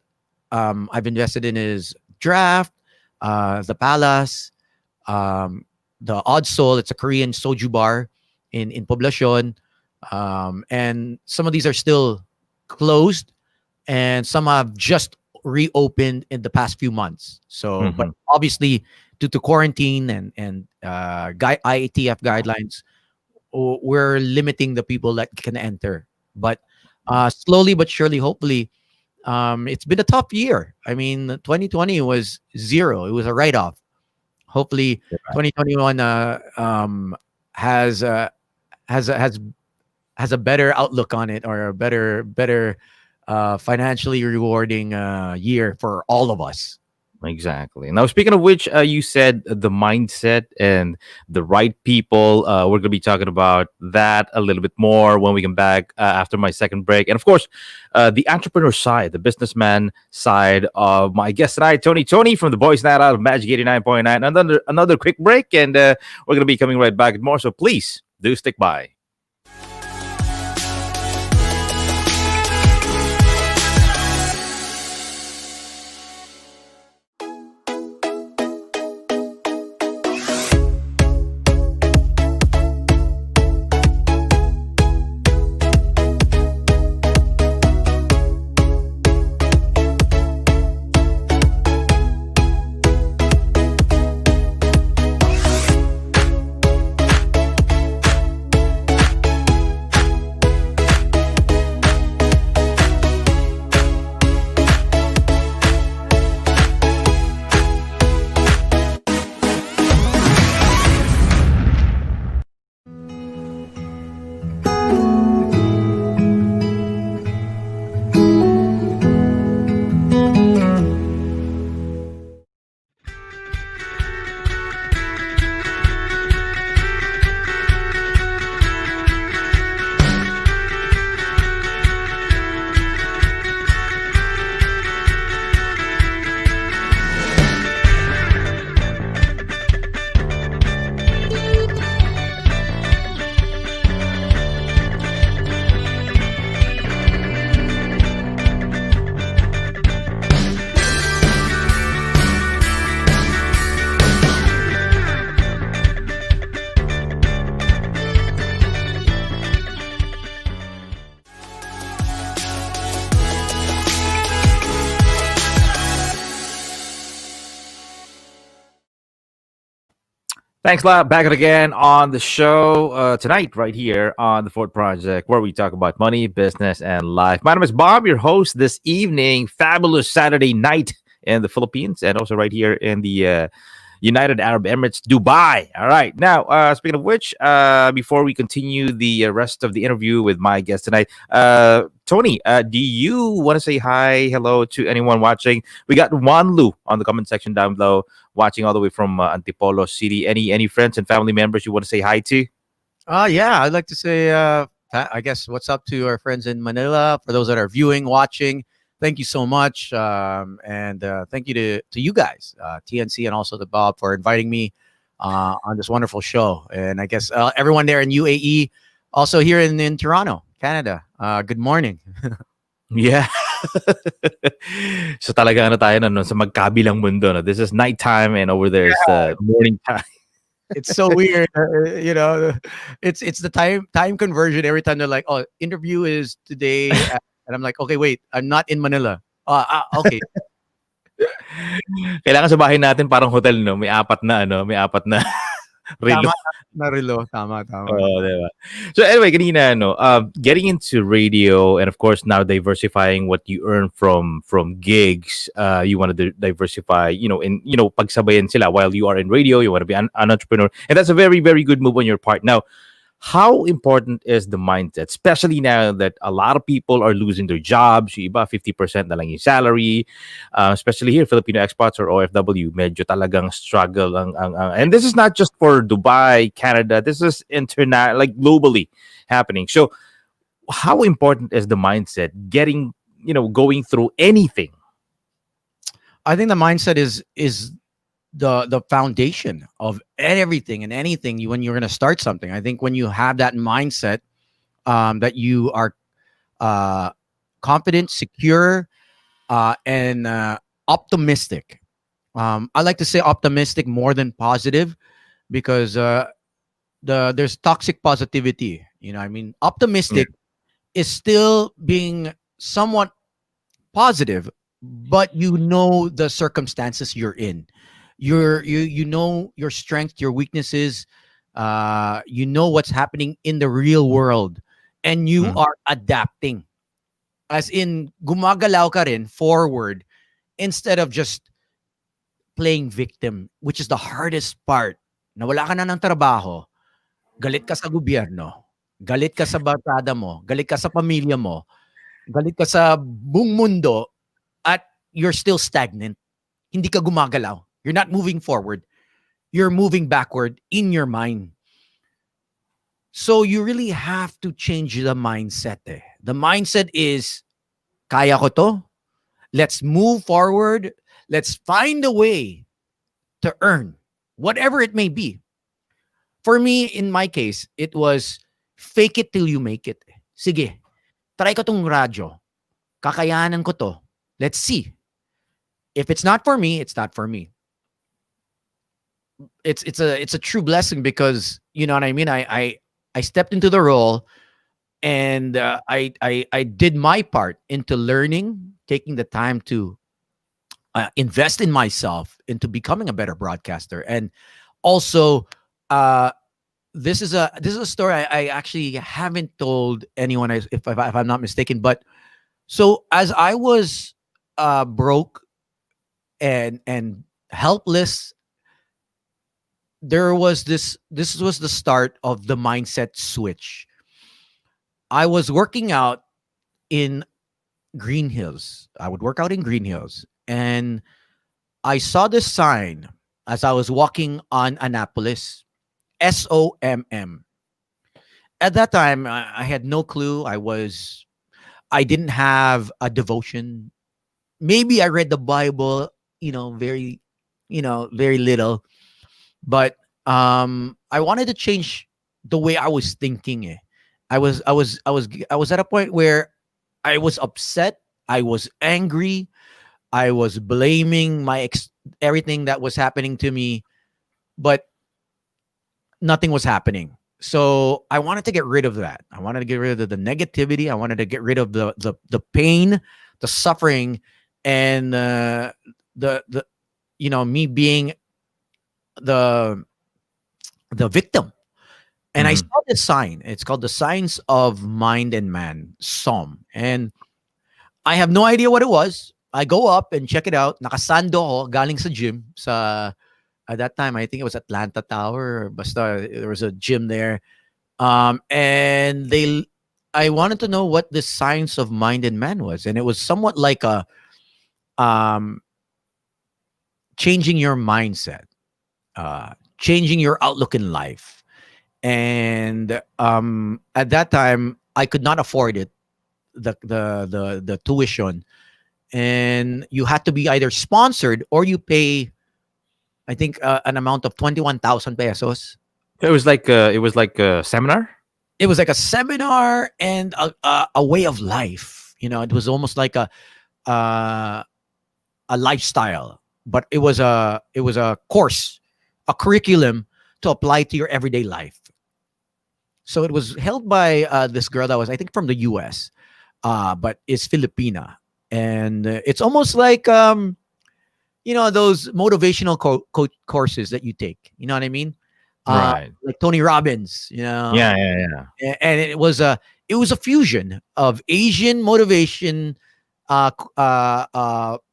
I've invested in is Draft, the Palace, the Odd Soul. It's a Korean soju bar in Poblacion. And some of these are still closed, and some have just reopened in the past few months. So, but obviously, due to quarantine and IATF guidelines, we're limiting the people that can enter. But slowly but surely, hopefully, it's been a tough year. I mean, 2020 was zero; it was a write-off. Hopefully, 2021 has a better outlook on it, or a better financially rewarding year for all of us. Exactly. Now, speaking of which, you said the mindset and the right people. We're going to be talking about that a little bit more when we come back after my second break. And of course, the entrepreneur side, the businessman side of my guest tonight, Toni from the Boys Night Out of Magic 89.9. Another quick break, and we're going to be coming right back with more. So please do stick by. Thanks a lot. Back again on the show tonight, right here on the Fort Project, where we talk about money, business, and life. My name is Bob, your host this evening. Fabulous Saturday night in the Philippines, and also right here in the United Arab Emirates, Dubai. All right. Now, speaking of which, before we continue the rest of the interview with my guest tonight, Toni, do you want to say hi, hello to anyone watching? We got Juan Lu on the comment section down below, watching all the way from Antipolo City. Any friends and family members you want to say hi to? Yeah, I'd like to say, I guess, what's up to our friends in Manila. For those that are viewing, watching, thank you so much. And thank you to you guys, TNC, and also to Bob, for inviting me on this wonderful show. And I guess everyone there in UAE, also here in Toronto, Canada. Good morning. Yeah. So talaga tayo no, sa magkabilang mundo. No? This is nighttime, and over there is morning time. It's so weird, you know. It's the time conversion every time they're like, "Oh, interview is today," and I'm like, "Okay, wait, I'm not in Manila." Okay. Kailangan sa bahay natin parang hotel, no? May apat na Relo. Tama, narilo. Tama. Oh, diba? So anyway, kanina, getting into radio, and of course now diversifying what you earn from gigs. You want to diversify, pagsabayan sila while you are in radio. You want to be an entrepreneur, and that's a very, very good move on your part. Now, how important is the mindset, especially now that a lot of people are losing their jobs? Yung iba 50% na lang yung salary, especially here Filipino expats or OFW, medyo talagang struggle and this is not just for Dubai, Canada. This is international, like globally happening. So how important is the mindset getting, going through anything? I think the mindset is the foundation of everything and anything when you're going to start something. I think when you have that mindset, that you are confident, secure, and optimistic. I like to say optimistic more than positive, because there's toxic positivity. Optimistic is still being somewhat positive, but the circumstances you're in. You know your strength, your weaknesses. You know what's happening in the real world, and you are adapting. As in, gumagalaw ka rin forward instead of just playing victim, which is the hardest part. Nawala ka na ng trabaho, galit ka sa gobyerno, galit ka sa barkada mo, galit ka sa pamilya mo, galit ka sa buong mundo, at you're still stagnant. Hindi ka gumagalaw. You're not moving forward. You're moving backward in your mind. So you really have to change the mindset. The mindset is, kaya ko to. Let's move forward. Let's find a way to earn, whatever it may be. For me, in my case, it was fake it till you make it. Sige, try ko tong radyo. Kakayanan ko to. Let's see. If it's not for me, it's not for me. It's a true blessing, because you know what I mean. I stepped into the role, and I did my part into learning, taking the time to invest in myself, into becoming a better broadcaster. And also, this is a story I actually haven't told anyone, if I'm not mistaken. But so as I was broke and helpless, there was this was the start of the mindset switch. I was working out in Green Hills. I would work out in Green Hills, and I saw this sign as I was walking on Annapolis, SOMM. At that time, I had no clue. I didn't have a devotion. Maybe I read the Bible, very little. But I wanted to change the way I was thinking. I was at a point where I was upset. I was angry. I was blaming everything that was happening to me, but nothing was happening. So I wanted to get rid of that. I wanted to get rid of the negativity. I wanted to get rid of the pain, the suffering, and the me being the victim. And I saw this sign. It's called the Signs of Mind and Man, SOM. And I have no idea what it was. I go up and check it out. Nakasando ako galing sa gym. At that time, I think it was Atlanta Tower. Basta, there was a gym there. And I wanted to know what the Signs of Mind and Man was. And it was somewhat like a changing your mindset. Changing your outlook in life. And at that time, I could not afford it, the tuition, and you had to be either sponsored or you pay, I think, an amount of 21,000 pesos. It was like a seminar. It was like a seminar and a way of life. It was almost like a lifestyle, but it was a course, a curriculum to apply to your everyday life. So it was held by this girl that was, I think, from the US, but is Filipina. And it's almost like, those motivational courses that you take. You know what I mean? Right. like Tony Robbins, you know. Yeah. And it was a fusion of Asian motivation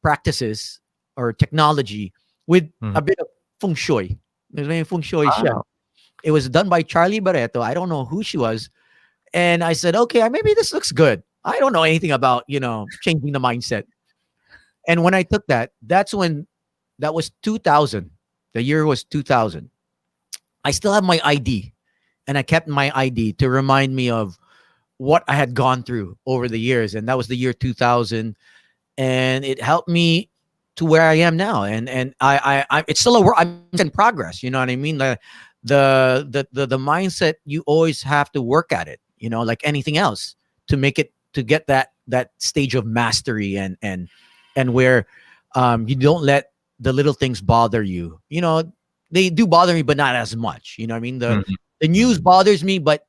practices or technology with a bit of feng shui. May feng shui siya. It was done by Charlie Barreto. I don't know who she was. And I said, okay, maybe this looks good. I don't know anything about, changing the mindset. And when I took that, that was 2000. The year was 2000. I still have my ID, and I kept my ID to remind me of what I had gone through over the years. And that was the year 2000. And it helped me to where I am now. And I it's still a work. I'm in progress. You know what I mean? The mindset, you always have to work at it, like anything else, to get that stage of mastery and where you don't let the little things bother you. They do bother me, but not as much. You know what I mean? The news bothers me, but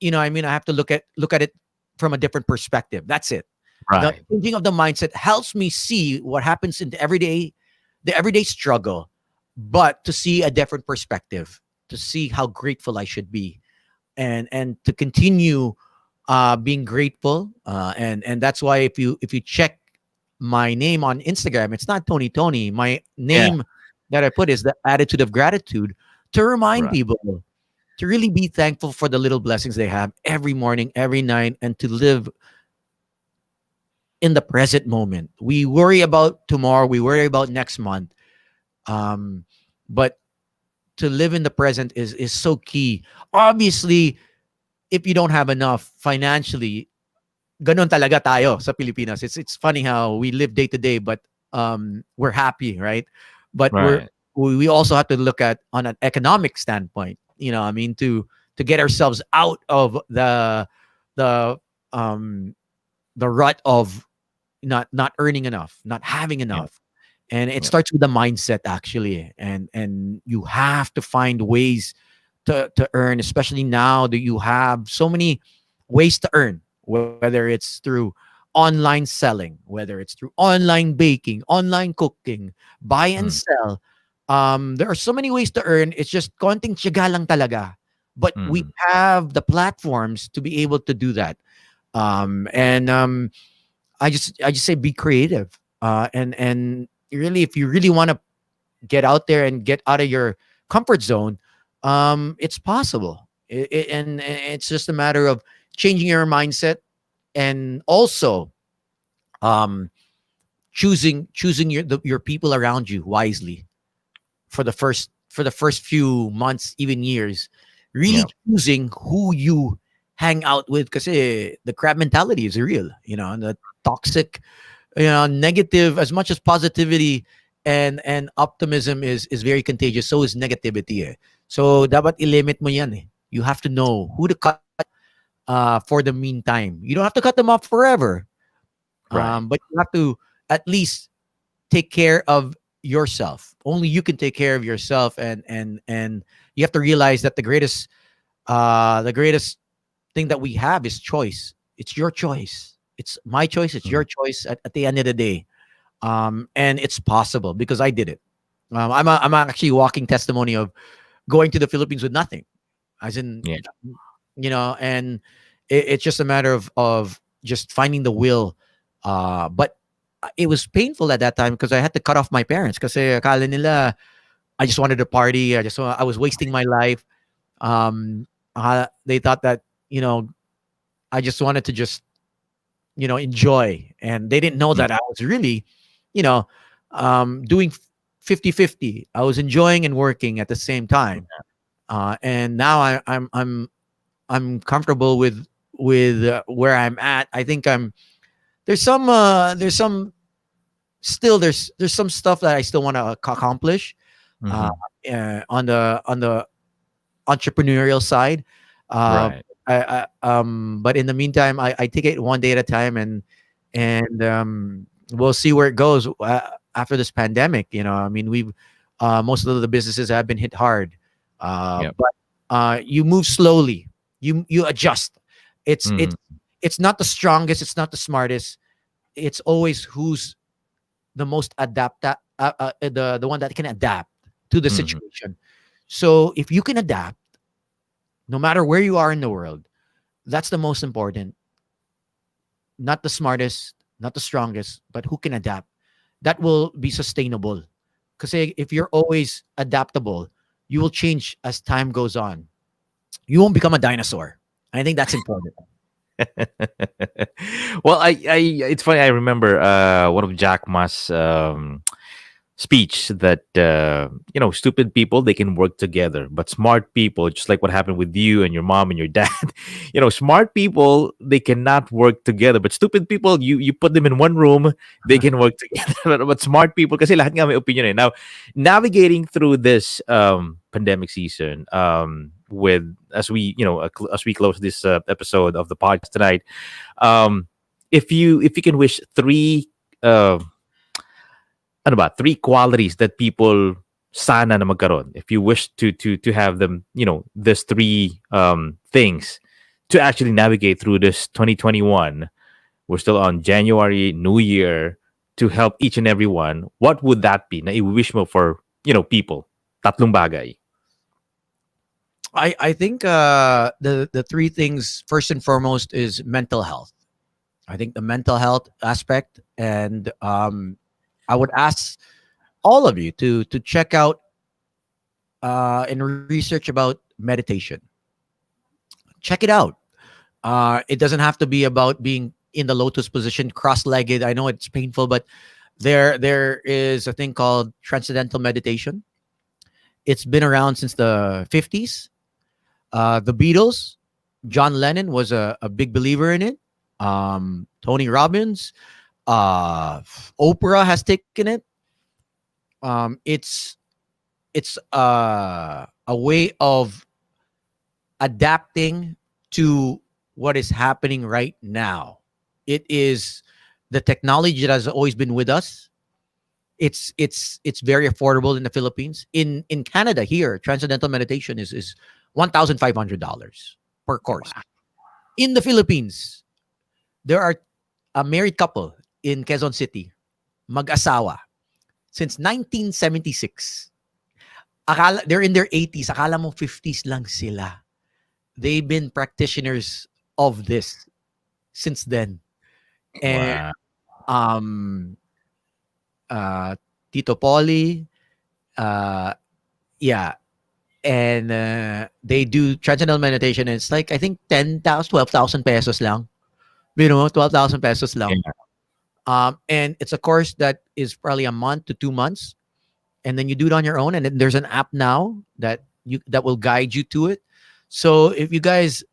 I have to look at it from a different perspective. That's it. Right. The changing of the mindset helps me see what happens in the everyday struggle, but to see a different perspective, to see how grateful I should be, and to continue being grateful. And that's why if you check my name on Instagram, it's not Tony. My name that I put is the attitude of gratitude, to remind people to really be thankful for the little blessings they have every morning, every night, and to live in the present moment. We worry about tomorrow, we worry about next month, but to live in the present is so key. Obviously, if you don't have enough financially, ganon talaga tayo sa Pilipinas. It's funny how we live day to day, but we're happy, right? But we also have to look at on an economic standpoint. To get ourselves out of the rut of not earning enough, not having enough. And it starts with the mindset, actually. And you have to find ways to earn, especially now that you have so many ways to earn, whether it's through online selling, whether it's through online baking, online cooking, buy and sell. There are so many ways to earn. It's just konting tiyaga lang talaga. But we have the platforms to be able to do that. I just say be creative. And really, if you really want to get out there and get out of your comfort zone, it's possible. And it's just a matter of changing your mindset, and also choosing your people around you wisely for the first few months, even years. Really choosing who you hang out with, because the crab mentality is real, and the toxic, negative, as much as positivity and optimism is very contagious, so is negativity. So dapat i-limit mo yan. You have to know who to cut for the meantime. You don't have to cut them off forever. But you have to at least take care of yourself. Only you can take care of yourself, and you have to realize that the greatest thing that we have is choice. It's your choice. It's my choice. It's your choice at the end of the day. And it's possible, because I did it. I'm actually walking testimony of going to the Philippines with nothing, as in, and it's just a matter of just finding the will. But it was painful at that time, because I had to cut off my parents, because akala nila I just wanted to party. I was wasting my life. They thought that, I just wanted to just, enjoy. And they didn't know that I was really, doing 50-50. I was enjoying and working at the same time. And now I'm comfortable with where I'm at. I think there's some stuff that I still want to accomplish on the entrepreneurial side. But in the meantime, I take it one day at a time, and we'll see where it goes after this pandemic. We've most of the businesses have been hit hard, but you move slowly. You adjust. It's not the strongest. It's not the smartest. It's always who's the most the one that can adapt to the situation. So if you can adapt, no matter where you are in the world, that's the most important. Not the smartest, not the strongest, but who can adapt. That will be sustainable. Because if you're always adaptable, you will change as time goes on. You won't become a dinosaur. I think that's important. Well, it's funny. I remember one of Jack Ma's speech that stupid people, they can work together, but smart people, just like what happened with you and your mom and your dad, smart people, they cannot work together, but stupid people, you put them in one room, they can work together. But smart people, kasi lahat nga may opinion eh. Now, navigating through this pandemic season, with as we close this episode of the podcast tonight, if you can wish three three qualities that people sana na magkaroon, if you wish to have them, this three things to actually navigate through this 2021, we're still on January, New Year, to help each and every one, what would that be na i-wish mo for people? Tatlong bagay. I think the three things, first and foremost, is mental health. I think the mental health aspect, and I would ask all of you to check out and research about meditation. Check it out. It doesn't have to be about being in the lotus position, cross-legged. I know it's painful, but there is a thing called transcendental meditation. It's been around since the 50s. The Beatles, John Lennon was a big believer in it. Tony Robbins, Oprah has taken it. It's a way of adapting to what is happening right now. It is the technology that has always been with us. It's very affordable in the Philippines. In Canada here, transcendental meditation is $1,500 per course. Wow. In the Philippines, there are a married couple in Quezon City, mag-asawa, since 1976. They're in their 80s. Akala mo 50s lang sila. They've been practitioners of this since then. And Tito Polly, yeah. And they do transcendental meditation. And it's like, I think 10,000, 12,000 pesos lang. 12,000 pesos lang. Yeah. And it's a course that is probably a month to 2 months. And then you do it on your own. And then there's an app now that will guide you to it. So if you guys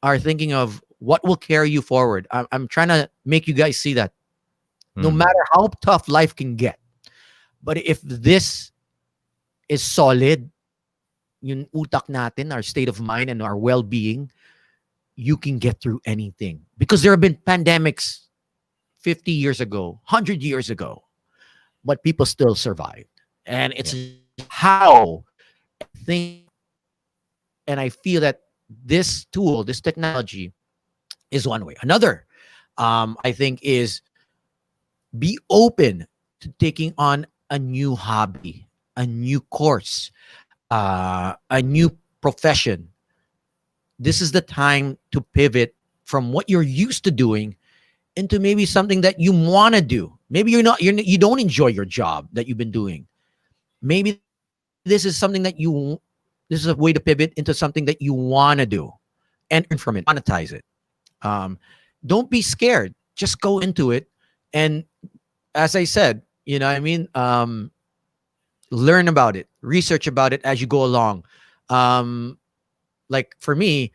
are thinking of what will carry you forward, I'm trying to make you guys see that no matter how tough life can get, but if this is solid, yung utak natin, our state of mind and our well-being, you can get through anything. Because there have been pandemics 50 years ago, 100 years ago, but people still survived. And it's how I think, and I feel that this tool, this technology is one way. Another, I think, is be open to taking on a new hobby, a new course, a new profession. This is the time to pivot from what you're used to doing into maybe something that you want to do. Maybe you don't enjoy your job that you've been doing. Maybe this is something that this is a way to pivot into something that you want to do and earn from it, monetize it. Don't be scared. Just go into it. And as I said, learn about it, research about it as you go along. Like for me,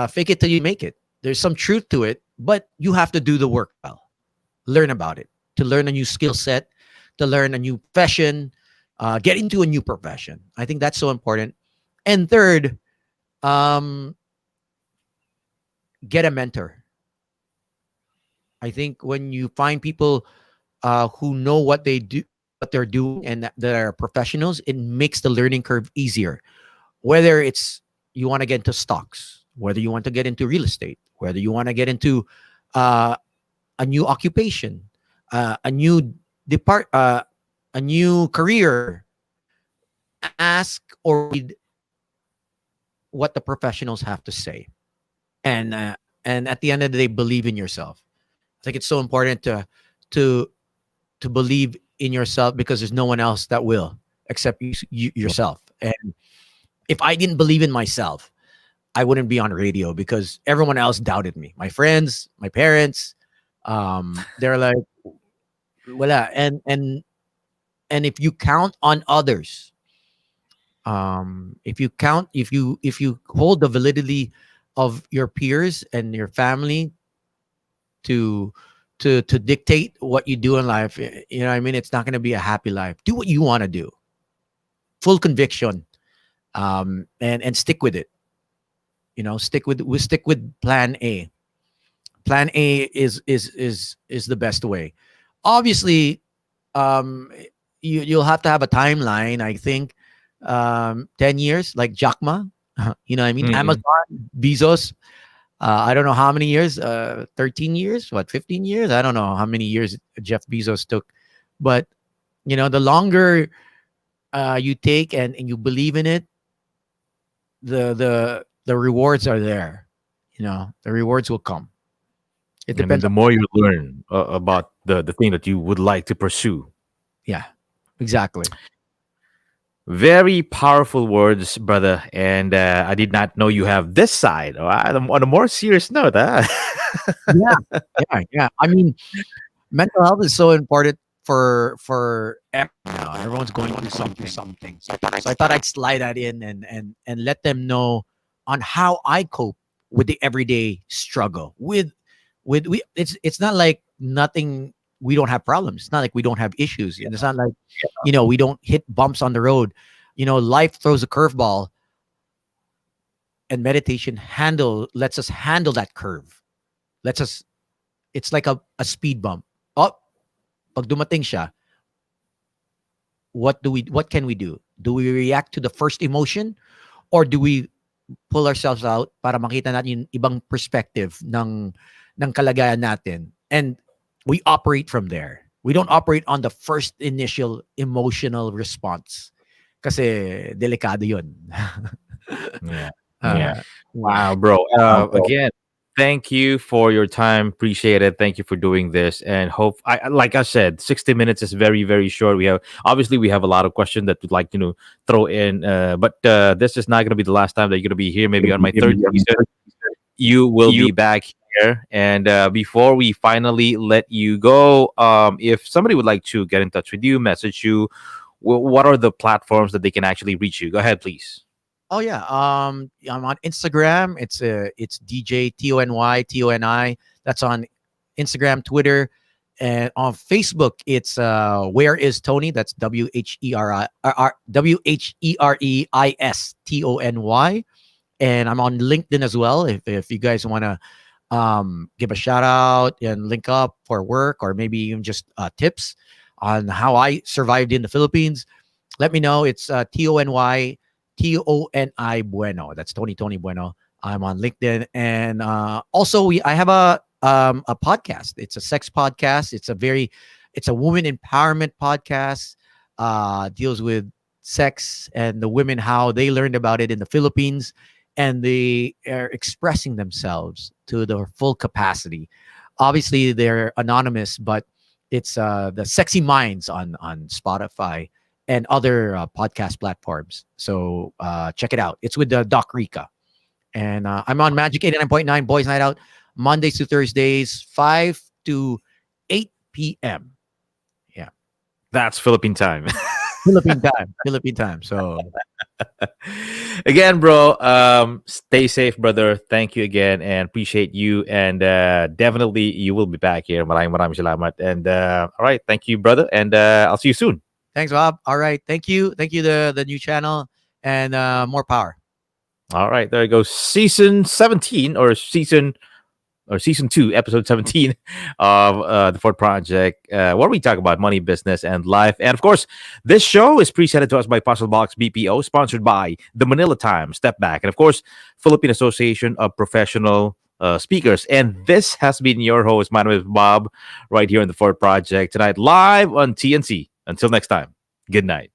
fake it till you make it. There's some truth to it, but you have to do the work well. Learn about it, to learn a new skill set, to learn a new profession, get into a new profession. I think that's so important. And third, get a mentor. I think when you find people who know what they do, what they're doing, and that are professionals, it makes the learning curve easier. Whether it's you want to get into stocks, whether you want to get into real estate, whether you want to get into a new occupation, a new career, ask or read what the professionals have to say, and at the end of the day, believe in yourself. I think it's so important to believe in yourself, because there's no one else that will except you yourself. And if I didn't believe in myself, I wouldn't be on radio, because everyone else doubted me. My friends, my parents, they're like, wala. And if you count on others, if you hold the validity of your peers and your family to dictate what you do in life, you know what I mean? It's not going to be a happy life. Do what you want to do. Full conviction, and stick with it. You know, stick with plan A. Plan A is the best way. Obviously, you'll have to have a timeline. I think 10 years, like Jack Ma. You know what I mean? Amazon, Bezos. I don't know how many years. 13 years? What? 15 years? I don't know how many years Jeff Bezos took. But you know, the longer you take and you believe in it, the rewards are there. You know, the rewards will come. It depends. The more you learn about the thing that you would like to pursue. Yeah, exactly. Very powerful words, brother. And I did not know you have this side. On a more serious note, huh? Yeah. I mean, mental health is so important for everyone's going through something. So I thought I'd slide that in and let them know on how I cope with the everyday struggle. It's not like nothing. We don't have problems. It's not like we don't have issues. And it's not like, you know, we don't hit bumps on the road. You know, life throws a curveball, and meditation lets us handle that curve. It's like a speed bump. Oh, pag dumating siya, what can we do? Do we react to the first emotion, or do we pull ourselves out para makita natin yung ibang perspective ng kalagayan natin, and we operate from there. We don't operate on the first initial emotional response, kasi delikado yun. Yeah. Wow, bro. Again, thank you for your time. Appreciate it. Thank you for doing this. And like I said, 60 minutes is very, very short. We have a lot of questions that we'd like to throw in. But this is not going to be the last time that you're going to be here. Maybe on my third season, you will be back here. And before we finally let you go, if somebody would like to get in touch with you, message you, what are the platforms that they can actually reach you? Go ahead, please. Oh yeah. I'm on Instagram. It's DJ TONY. That's on Instagram, Twitter, and on Facebook. It's Where is Toni? That's WHEREISTONY. And I'm on LinkedIn as well. If you guys want to give a shout out and link up for work, or maybe even just tips on how I survived in the Philippines, let me know. It's TONY Bueno. That's Toni Bueno. I'm on LinkedIn, and also I have a podcast. It's a sex podcast. It's a woman empowerment podcast. Deals with sex and the women, how they learned about it in the Philippines, and they are expressing themselves to their full capacity. Obviously, they're anonymous, but it's the Sexy Minds on Spotify and other podcast platforms. So check it out. It's with Doc Rica. And I'm on Magic 89.9 Boys Night Out, Mondays to Thursdays, 5 to 8 p.m. Yeah. That's Philippine time. Philippine time. So again, bro, stay safe, brother. Thank you again, and appreciate you. And definitely you will be back here. Maraming salamat. And all right, thank you, brother. And I'll see you soon. Thanks, Bob. All right. Thank you. The new channel, and more power. All right. There you go. Season 17 or season 2, episode 17 of the Fort Project, where we talk about money, business, and life. And of course, this show is presented to us by Puzzle Box BPO, sponsored by the Manila Times, Step Back, and of course, Philippine Association of Professional Speakers. And this has been your host. My name is Bob, right here in the Fort Project tonight, live on TNC. Until next time, good night.